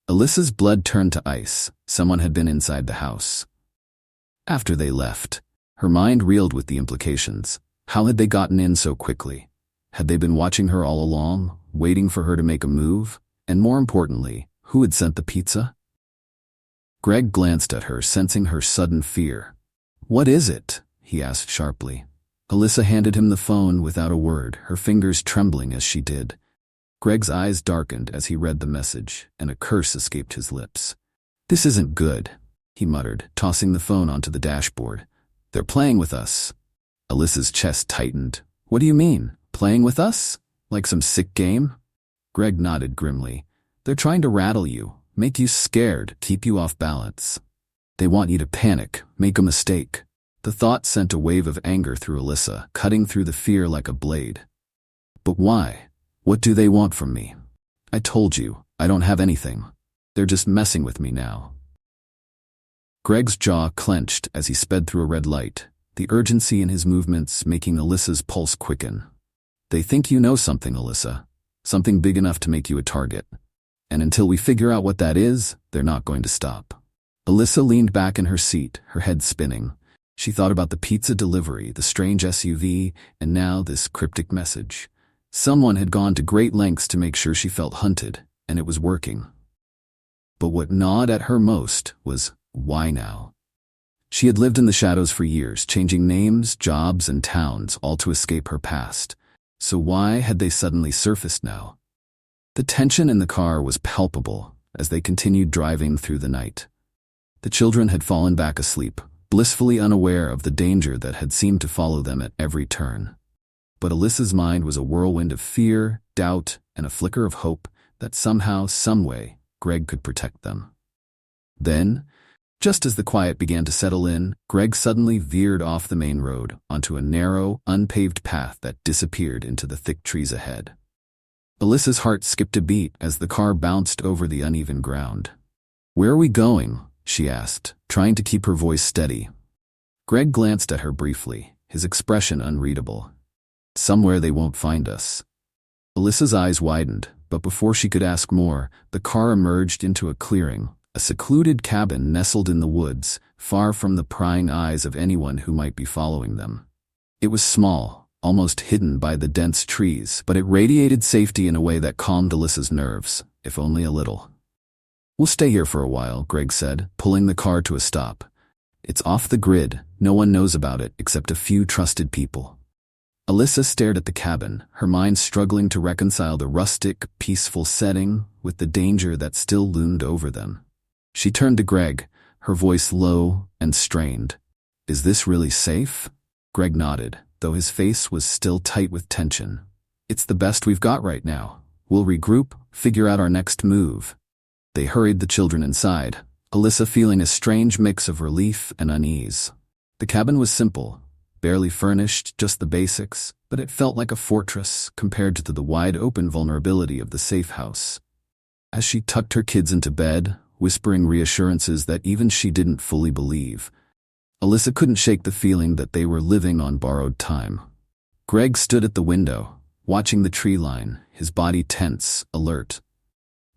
Alyssa's blood turned to ice. Someone had been inside the house. After they left, her mind reeled with the implications. How had they gotten in so quickly? Had they been watching her all along, waiting for her to make a move? And more importantly, who had sent the pizza? Greg glanced at her, sensing her sudden fear. "What is it?" he asked sharply. Alyssa handed him the phone without a word, her fingers trembling as she did. Greg's eyes darkened as he read the message, and a curse escaped his lips. "This isn't good," he muttered, tossing the phone onto the dashboard. "They're playing with us." Alyssa's chest tightened. "What do you mean? Playing with us? Like some sick game?" Greg nodded grimly. "They're trying to rattle you, make you scared, keep you off balance. They want you to panic, make a mistake." The thought sent a wave of anger through Alyssa, cutting through the fear like a blade. "But why? What do they want from me? I told you, I don't have anything. They're just messing with me now." Greg's jaw clenched as he sped through a red light, the urgency in his movements making Alyssa's pulse quicken. "They think you know something, Alyssa. Something big enough to make you a target. And until we figure out what that is, they're not going to stop." Alyssa leaned back in her seat, her head spinning. She thought about the pizza delivery, the strange SUV, and now this cryptic message. Someone had gone to great lengths to make sure she felt hunted, and it was working. But what gnawed at her most was, why now? She had lived in the shadows for years, changing names, jobs, and towns, all to escape her past. So why had they suddenly surfaced now? The tension in the car was palpable as they continued driving through the night. The children had fallen back asleep, blissfully unaware of the danger that had seemed to follow them at every turn. But Alyssa's mind was a whirlwind of fear, doubt, and a flicker of hope that somehow, someway, Greg could protect them. Then, just as the quiet began to settle in, Greg suddenly veered off the main road onto a narrow, unpaved path that disappeared into the thick trees ahead. Alyssa's heart skipped a beat as the car bounced over the uneven ground. "Where are we going?" she asked, trying to keep her voice steady. Greg glanced at her briefly, his expression unreadable. "Somewhere they won't find us." Alyssa's eyes widened, but before she could ask more, the car emerged into a clearing, a secluded cabin nestled in the woods, far from the prying eyes of anyone who might be following them. It was small, almost hidden by the dense trees, but it radiated safety in a way that calmed Alyssa's nerves, if only a little. "We'll stay here for a while," Greg said, pulling the car to a stop. "It's off the grid, no one knows about it except a few trusted people." Alyssa stared at the cabin, her mind struggling to reconcile the rustic, peaceful setting with the danger that still loomed over them. She turned to Greg, her voice low and strained. "Is this really safe?" Greg nodded, though his face was still tight with tension. "It's the best we've got right now. We'll regroup, figure out our next move." They hurried the children inside, Alyssa feeling a strange mix of relief and unease. The cabin was simple, barely furnished, just the basics, but it felt like a fortress compared to the wide-open vulnerability of the safe house. As she tucked her kids into bed, whispering reassurances that even she didn't fully believe, Alyssa couldn't shake the feeling that they were living on borrowed time. Greg stood at the window, watching the tree line, his body tense, alert.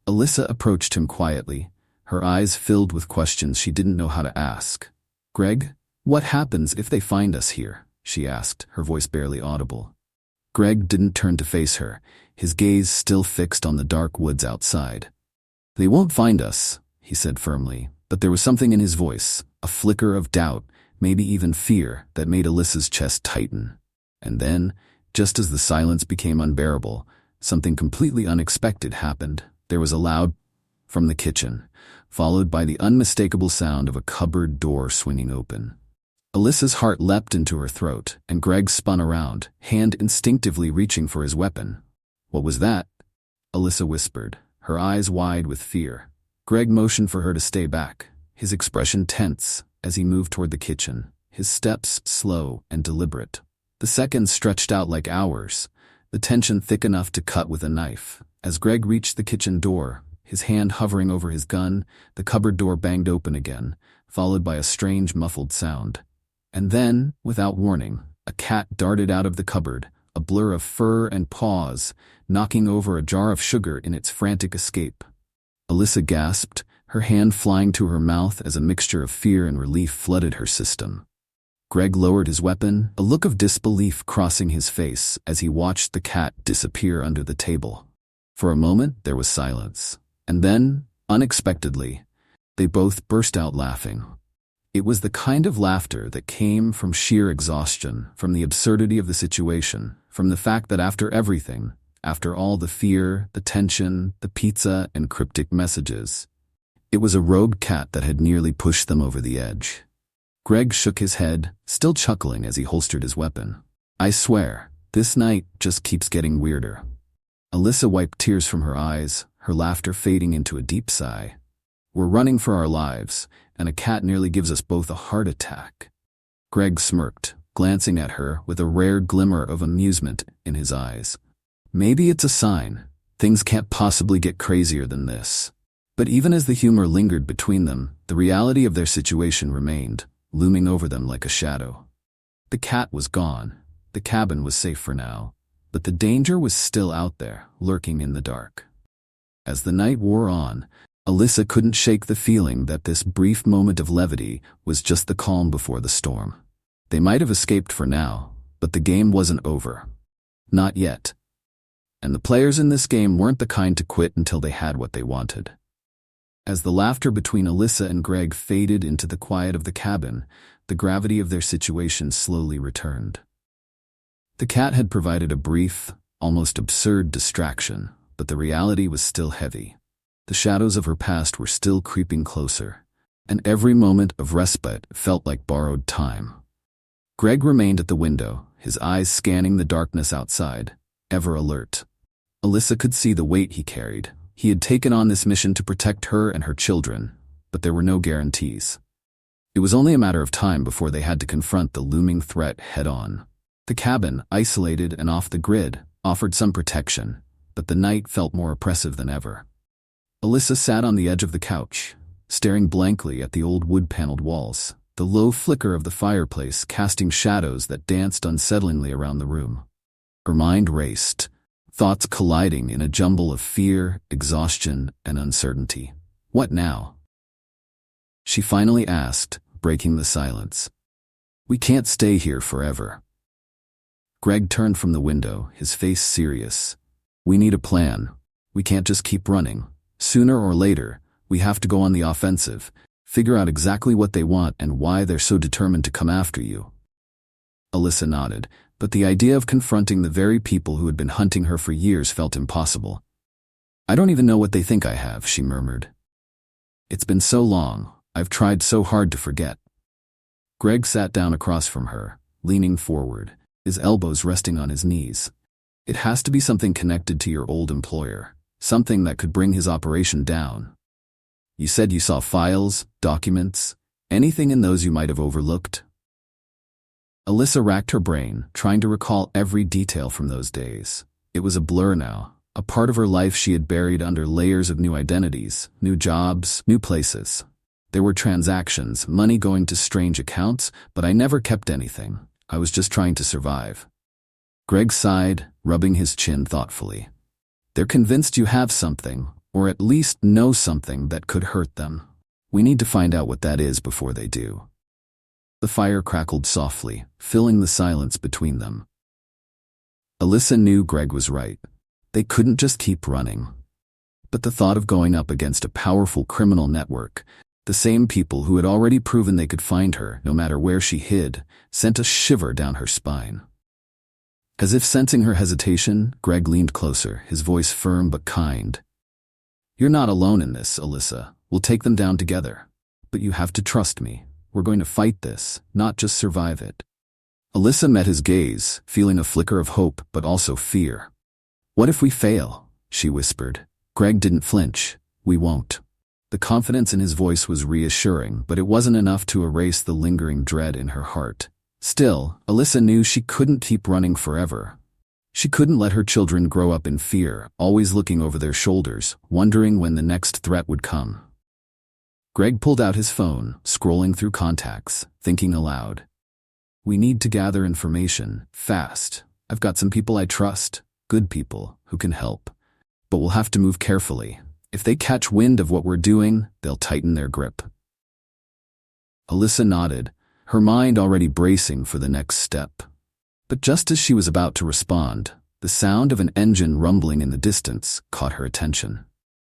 Alyssa approached him quietly, her eyes filled with questions she didn't know how to ask. "Greg, what happens if they find us here?" she asked, her voice barely audible. Greg didn't turn to face her, his gaze still fixed on the dark woods outside. "They won't find us," he said firmly, but there was something in his voice, a flicker of doubt, maybe even fear, that made Alyssa's chest tighten. And then, just as the silence became unbearable, something completely unexpected happened. There was a loud from the kitchen, followed by the unmistakable sound of a cupboard door swinging open. Alyssa's heart leapt into her throat, and Greg spun around, hand instinctively reaching for his weapon. "What was that?" Alyssa whispered, her eyes wide with fear. Greg motioned for her to stay back, his expression tense as he moved toward the kitchen, his steps slow and deliberate. The seconds stretched out like hours, the tension thick enough to cut with a knife. As Greg reached the kitchen door, his hand hovering over his gun, the cupboard door banged open again, followed by a strange muffled sound. And then, without warning, a cat darted out of the cupboard, a blur of fur and paws, knocking over a jar of sugar in its frantic escape. Alyssa gasped, her hand flying to her mouth as a mixture of fear and relief flooded her system. Greg lowered his weapon, a look of disbelief crossing his face as he watched the cat disappear under the table. For a moment, there was silence. And then, unexpectedly, they both burst out laughing. It was the kind of laughter that came from sheer exhaustion, from the absurdity of the situation, from the fact that after everything, after all the fear, the tension, the pizza, and cryptic messages, it was a rogue cat that had nearly pushed them over the edge. Greg shook his head, still chuckling as he holstered his weapon. "I swear, this night just keeps getting weirder." Alyssa wiped tears from her eyes, her laughter fading into a deep sigh. "We're running for our lives, and a cat nearly gives us both a heart attack." Greg smirked, glancing at her with a rare glimmer of amusement in his eyes. "Maybe it's a sign. Things can't possibly get crazier than this." But even as the humor lingered between them, the reality of their situation remained, looming over them like a shadow. The cat was gone. The cabin was safe for now. But the danger was still out there, lurking in the dark. As the night wore on, Alyssa couldn't shake the feeling that this brief moment of levity was just the calm before the storm. They might have escaped for now, but the game wasn't over. Not yet. And the players in this game weren't the kind to quit until they had what they wanted. As the laughter between Alyssa and Greg faded into the quiet of the cabin, the gravity of their situation slowly returned. The cat had provided a brief, almost absurd distraction, but the reality was still heavy. The shadows of her past were still creeping closer, and every moment of respite felt like borrowed time. Greg remained at the window, his eyes scanning the darkness outside, ever alert. Alyssa could see the weight he carried. He had taken on this mission to protect her and her children, but there were no guarantees. It was only a matter of time before they had to confront the looming threat head-on. The cabin, isolated and off the grid, offered some protection, but the night felt more oppressive than ever. Alyssa sat on the edge of the couch, staring blankly at the old wood-paneled walls, the low flicker of the fireplace casting shadows that danced unsettlingly around the room. Her mind raced, thoughts colliding in a jumble of fear, exhaustion, and uncertainty. What now? She finally asked, breaking the silence. "We can't stay here forever." Greg turned from the window, his face serious. "We need a plan. We can't just keep running. Sooner or later, we have to go on the offensive, figure out exactly what they want and why they're so determined to come after you." Alyssa nodded, but the idea of confronting the very people who had been hunting her for years felt impossible. "I don't even know what they think I have," she murmured. "It's been so long. I've tried so hard to forget." Greg sat down across from her, leaning forward, his elbows resting on his knees. "It has to be something connected to your old employer, something that could bring his operation down. You said you saw files, documents, anything in those you might have overlooked?" Alyssa racked her brain, trying to recall every detail from those days. It was a blur now, a part of her life she had buried under layers of new identities, new jobs, new places. There were transactions, money going to strange accounts, but I never kept anything. I was just trying to survive. Greg sighed, rubbing his chin thoughtfully. "They're convinced you have something, or at least know something that could hurt them. We need to find out what that is before they do." The fire crackled softly, filling the silence between them. Alyssa knew Greg was right. They couldn't just keep running. But the thought of going up against a powerful criminal network, the same people who had already proven they could find her, no matter where she hid, sent a shiver down her spine. As if sensing her hesitation, Greg leaned closer, his voice firm but kind. "You're not alone in this, Alyssa. We'll take them down together. But you have to trust me. We're going to fight this, not just survive it." Alyssa met his gaze, feeling a flicker of hope but also fear. What if we fail? She whispered. Greg didn't flinch. We won't. The confidence in his voice was reassuring, but it wasn't enough to erase the lingering dread in her heart. Still, Alyssa knew she couldn't keep running forever. She couldn't let her children grow up in fear, always looking over their shoulders, wondering when the next threat would come. Greg pulled out his phone, scrolling through contacts, thinking aloud. We need to gather information, fast. I've got some people I trust, good people, who can help. But we'll have to move carefully. If they catch wind of what we're doing, they'll tighten their grip. Alyssa nodded, her mind already bracing for the next step. But just as she was about to respond, the sound of an engine rumbling in the distance caught her attention.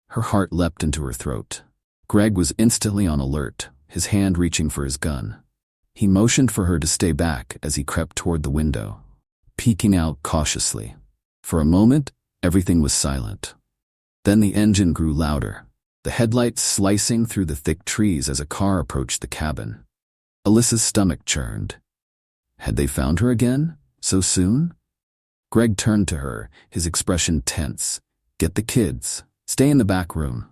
Her heart leapt into her throat. Greg was instantly on alert, his hand reaching for his gun. He motioned for her to stay back as he crept toward the window, peeking out cautiously. For a moment, everything was silent. Then the engine grew louder, the headlights slicing through the thick trees as a car approached the cabin. Alyssa's stomach churned. Had they found her again? So soon? Greg turned to her, his expression tense. Get the kids. Stay in the back room.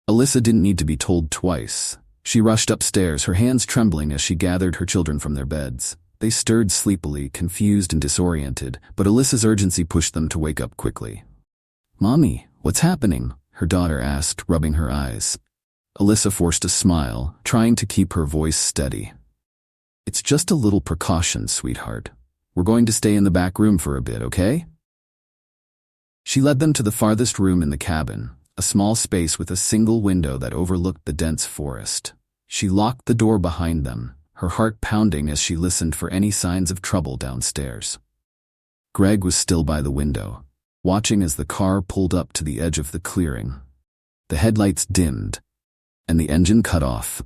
Alyssa didn't need to be told twice. She rushed upstairs, her hands trembling as she gathered her children from their beds. They stirred sleepily, confused and disoriented, but Alyssa's urgency pushed them to wake up quickly. Mommy, what's happening? Her daughter asked, rubbing her eyes. Alyssa forced a smile, trying to keep her voice steady. It's just a little precaution, sweetheart. We're going to stay in the back room for a bit, okay? She led them to the farthest room in the cabin, a small space with a single window that overlooked the dense forest. She locked the door behind them, her heart pounding as she listened for any signs of trouble downstairs. Greg was still by the window, watching as the car pulled up to the edge of the clearing. The headlights dimmed, and the engine cut off.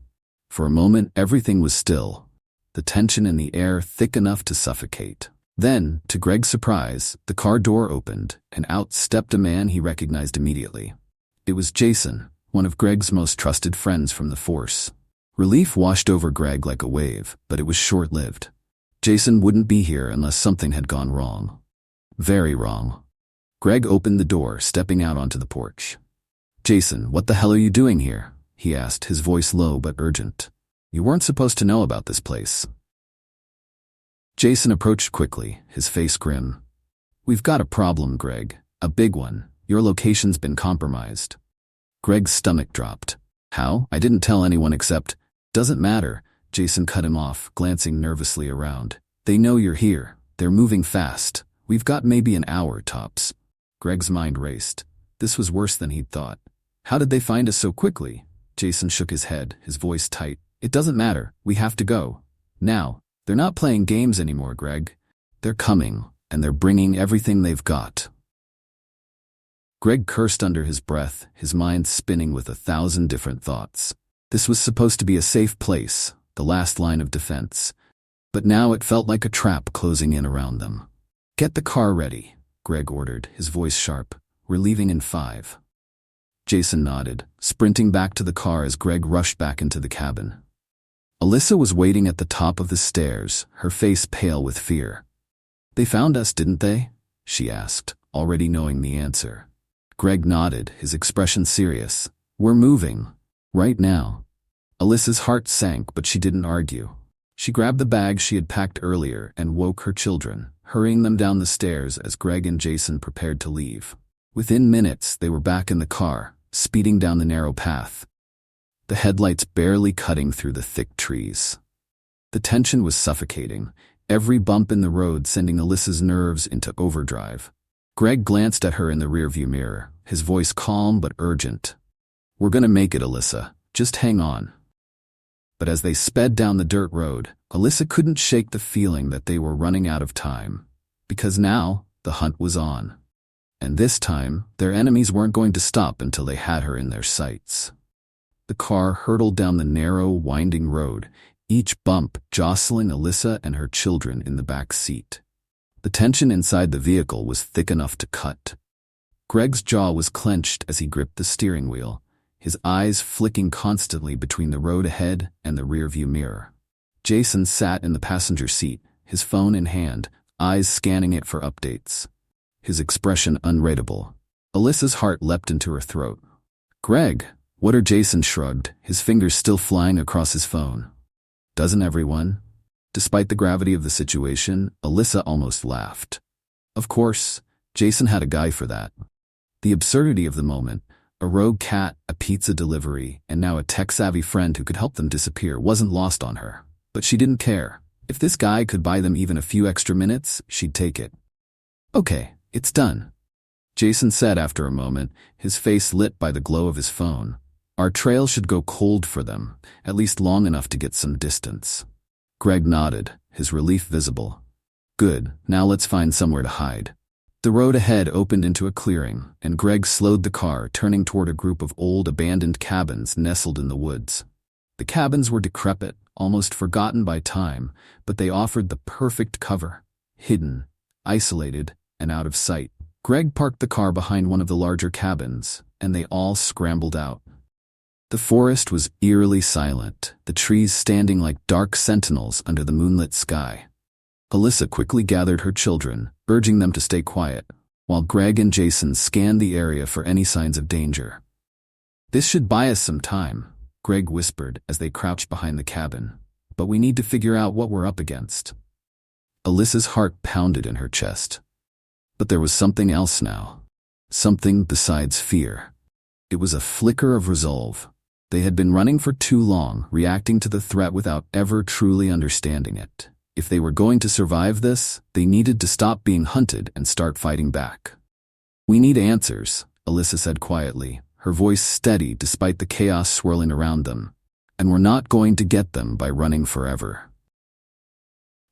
For a moment, everything was still, the tension in the air thick enough to suffocate. Then, to Greg's surprise, the car door opened, and out stepped a man he recognized immediately. It was Jason, one of Greg's most trusted friends from the force. Relief washed over Greg like a wave, but it was short-lived. Jason wouldn't be here unless something had gone wrong. Very wrong. Greg opened the door, stepping out onto the porch. Jason, what the hell are you doing here? He asked, his voice low but urgent. You weren't supposed to know about this place. Jason approached quickly, his face grim. We've got a problem, Greg. A big one. Your location's been compromised. Greg's stomach dropped. How? I didn't tell anyone except... Doesn't matter. Jason cut him off, glancing nervously around. They know you're here. They're moving fast. We've got maybe an hour, tops. Greg's mind raced. This was worse than he'd thought. How did they find us so quickly? Jason shook his head, his voice tight. It doesn't matter. We have to go. Now. They're not playing games anymore, Greg. They're coming, and they're bringing everything they've got. Greg cursed under his breath, his mind spinning with 1,000 different thoughts. This was supposed to be a safe place, the last line of defense. But now it felt like a trap closing in around them. Get the car ready, Greg ordered, his voice sharp. We're leaving in 5. Jason nodded, sprinting back to the car as Greg rushed back into the cabin. Alyssa was waiting at the top of the stairs, her face pale with fear. They found us, didn't they? She asked, already knowing the answer. Greg nodded, his expression serious. We're moving. Right now. Alyssa's heart sank, but she didn't argue. She grabbed the bag she had packed earlier and woke her children, hurrying them down the stairs as Greg and Jason prepared to leave. Within minutes, they were back in the car, speeding down the narrow path, the headlights barely cutting through the thick trees. The tension was suffocating, every bump in the road sending Alyssa's nerves into overdrive. Greg glanced at her in the rearview mirror, his voice calm but urgent. We're gonna make it, Alyssa. Just hang on. But as they sped down the dirt road, Alyssa couldn't shake the feeling that they were running out of time. Because now, the hunt was on. And this time, their enemies weren't going to stop until they had her in their sights. The car hurtled down the narrow, winding road, each bump jostling Alyssa and her children in the back seat. The tension inside the vehicle was thick enough to cut. Greg's jaw was clenched as he gripped the steering wheel, his eyes flicking constantly between the road ahead and the rearview mirror. Jason sat in the passenger seat, his phone in hand, eyes scanning it for updates. his expression unreadable. Alyssa's heart leapt into her throat. "Greg, what are—" Jason shrugged, his fingers still flying across his phone. "Doesn't everyone?" Despite the gravity of the situation, Alyssa almost laughed. Of course, Jason had a guy for that. The absurdity of the moment, a rogue cat, a pizza delivery, and now a tech-savvy friend who could help them disappear, wasn't lost on her. But she didn't care. If this guy could buy them even a few extra minutes, she'd take it. "Okay, it's done," Jason said after a moment, his face lit by the glow of his phone. "Our trail should go cold for them, at least long enough to get some distance." Greg nodded, his relief visible. "Good, now let's find somewhere to hide." The road ahead opened into a clearing, and Greg slowed the car, turning toward a group of old abandoned cabins nestled in the woods. The cabins were decrepit, almost forgotten by time, but they offered the perfect cover. Hidden, isolated, and out of sight. Greg parked the car behind one of the larger cabins, and they all scrambled out. The forest was eerily silent, the trees standing like dark sentinels under the moonlit sky. Alyssa quickly gathered her children, urging them to stay quiet, while Greg and Jason scanned the area for any signs of danger. "This should buy us some time," Greg whispered as they crouched behind the cabin. "But we need to figure out what we're up against." Alyssa's heart pounded in her chest. But there was something else now. Something besides fear. It was a flicker of resolve. They had been running for too long, reacting to the threat without ever truly understanding it. If they were going to survive this, they needed to stop being hunted and start fighting back. "We need answers," Alyssa said quietly, her voice steady despite the chaos swirling around them. "And we're not going to get them by running forever."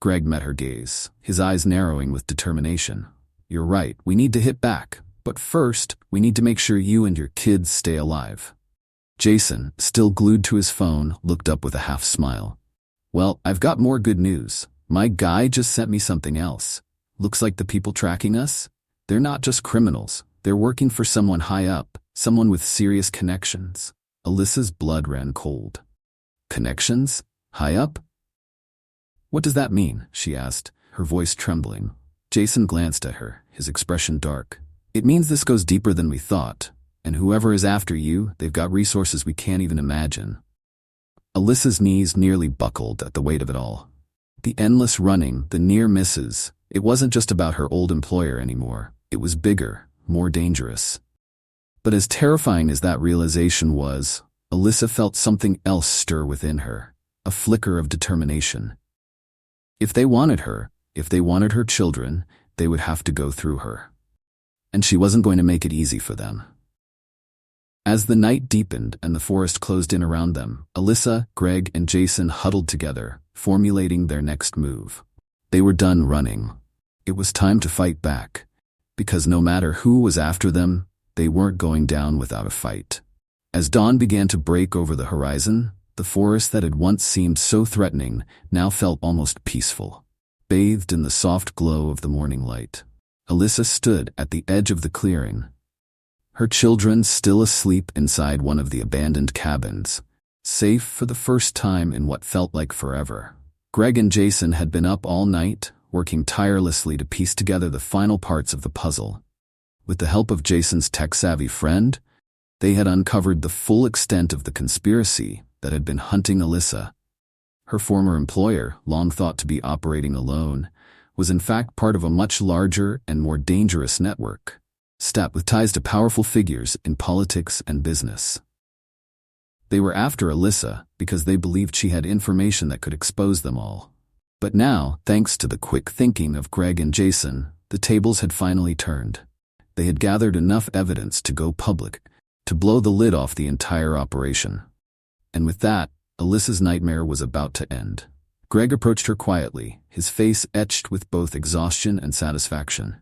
Greg met her gaze, his eyes narrowing with determination. "You're right, we need to hit back. But first, we need to make sure you and your kids stay alive." Jason, still glued to his phone, looked up with a half smile. "Well, I've got more good news. My guy just sent me something else. Looks like the people tracking us? They're not just criminals. They're working for someone high up, someone with serious connections." Alyssa's blood ran cold. "Connections? High up?" "What does that mean?" she asked, her voice trembling. Jason glanced at her, his expression dark. "It means this goes deeper than we thought. And whoever is after you, they've got resources we can't even imagine." Alyssa's knees nearly buckled at the weight of it all. The endless running, the near misses, it wasn't just about her old employer anymore. It was bigger, more dangerous. But as terrifying as that realization was, Alyssa felt something else stir within her, a flicker of determination. If they wanted her, if they wanted her children, they would have to go through her. And she wasn't going to make it easy for them. As the night deepened and the forest closed in around them, Alyssa, Greg, and Jason huddled together, formulating their next move. They were done running. It was time to fight back. Because no matter who was after them, they weren't going down without a fight. As dawn began to break over the horizon, the forest that had once seemed so threatening now felt almost peaceful. Bathed in the soft glow of the morning light, Alyssa stood at the edge of the clearing. Her children still asleep inside one of the abandoned cabins, safe for the first time in what felt like forever. Greg and Jason had been up all night, working tirelessly to piece together the final parts of the puzzle. With the help of Jason's tech-savvy friend, they had uncovered the full extent of the conspiracy that had been hunting Alyssa. Her former employer, long thought to be operating alone, was in fact part of a much larger and more dangerous network, stacked with ties to powerful figures in politics and business. They were after Alyssa because they believed she had information that could expose them all. But now, thanks to the quick thinking of Greg and Jason, the tables had finally turned. They had gathered enough evidence to go public, to blow the lid off the entire operation. And with that, Alyssa's nightmare was about to end. Greg approached her quietly, his face etched with both exhaustion and satisfaction.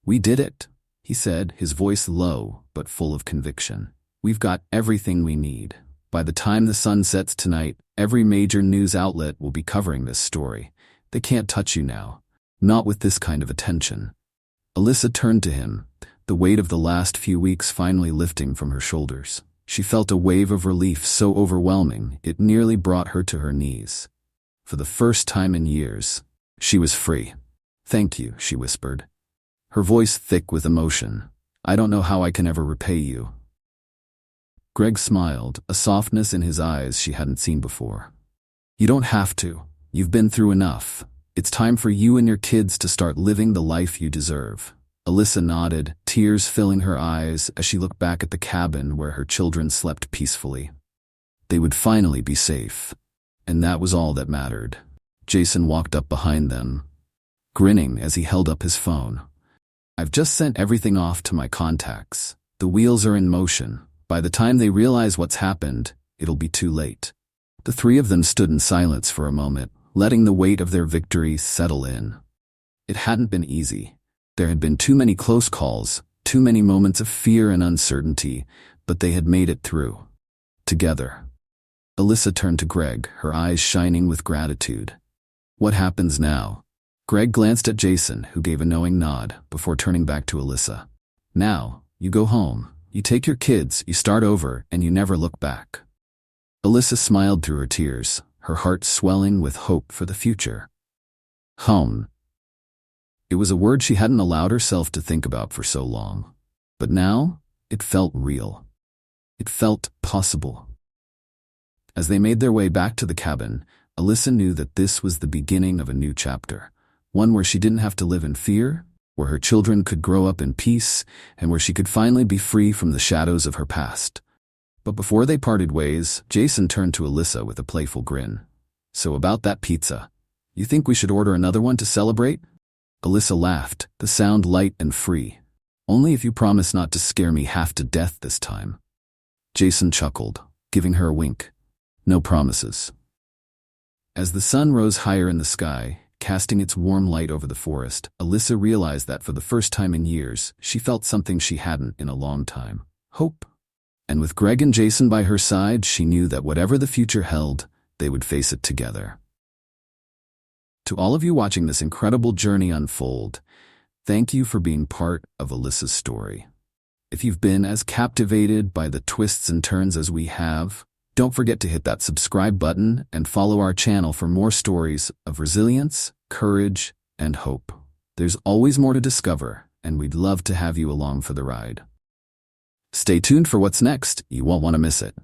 "We did it," he said, his voice low but full of conviction. "We've got everything we need. By the time the sun sets tonight, every major news outlet will be covering this story. They can't touch you now. Not with this kind of attention." Alyssa turned to him, the weight of the last few weeks finally lifting from her shoulders. She felt a wave of relief so overwhelming it nearly brought her to her knees. For the first time in years, she was free. "Thank you," she whispered. her voice thick with emotion. "I don't know how I can ever repay you." Greg smiled, a softness in his eyes she hadn't seen before. "You don't have to. You've been through enough. It's time for you and your kids to start living the life you deserve." Alyssa nodded, tears filling her eyes as she looked back at the cabin where her children slept peacefully. They would finally be safe. And that was all that mattered. Jason walked up behind them, grinning as he held up his phone. "I've just sent everything off to my contacts. The wheels are in motion. By the time they realize what's happened, it'll be too late." The three of them stood in silence for a moment, letting the weight of their victory settle in. It hadn't been easy. There had been too many close calls, too many moments of fear and uncertainty, but they had made it through. Together. Alyssa turned to Greg, her eyes shining with gratitude. "What happens now?" Greg glanced at Jason, who gave a knowing nod, before turning back to Alyssa. "Now, you go home. You take your kids, you start over, and you never look back." Alyssa smiled through her tears, her heart swelling with hope for the future. Home. It was a word she hadn't allowed herself to think about for so long. But now, it felt real. It felt possible. As they made their way back to the cabin, Alyssa knew that this was the beginning of a new chapter. One where she didn't have to live in fear, where her children could grow up in peace, and where she could finally be free from the shadows of her past. But before they parted ways, Jason turned to Alyssa with a playful grin. "So about that pizza, you think we should order another one to celebrate?" Alyssa laughed, the sound light and free. "Only if you promise not to scare me half to death this time." Jason chuckled, giving her a wink. "No promises." As the sun rose higher in the sky, casting its warm light over the forest, Alyssa realized that for the first time in years, she felt something she hadn't in a long time. Hope. And with Greg and Jason by her side, she knew that whatever the future held, they would face it together. To all of you watching this incredible journey unfold, thank you for being part of Alyssa's story. If you've been as captivated by the twists and turns as we have, don't forget to hit that subscribe button and follow our channel for more stories of resilience, courage, and hope. There's always more to discover, and we'd love to have you along for the ride. Stay tuned for what's next. You won't want to miss it.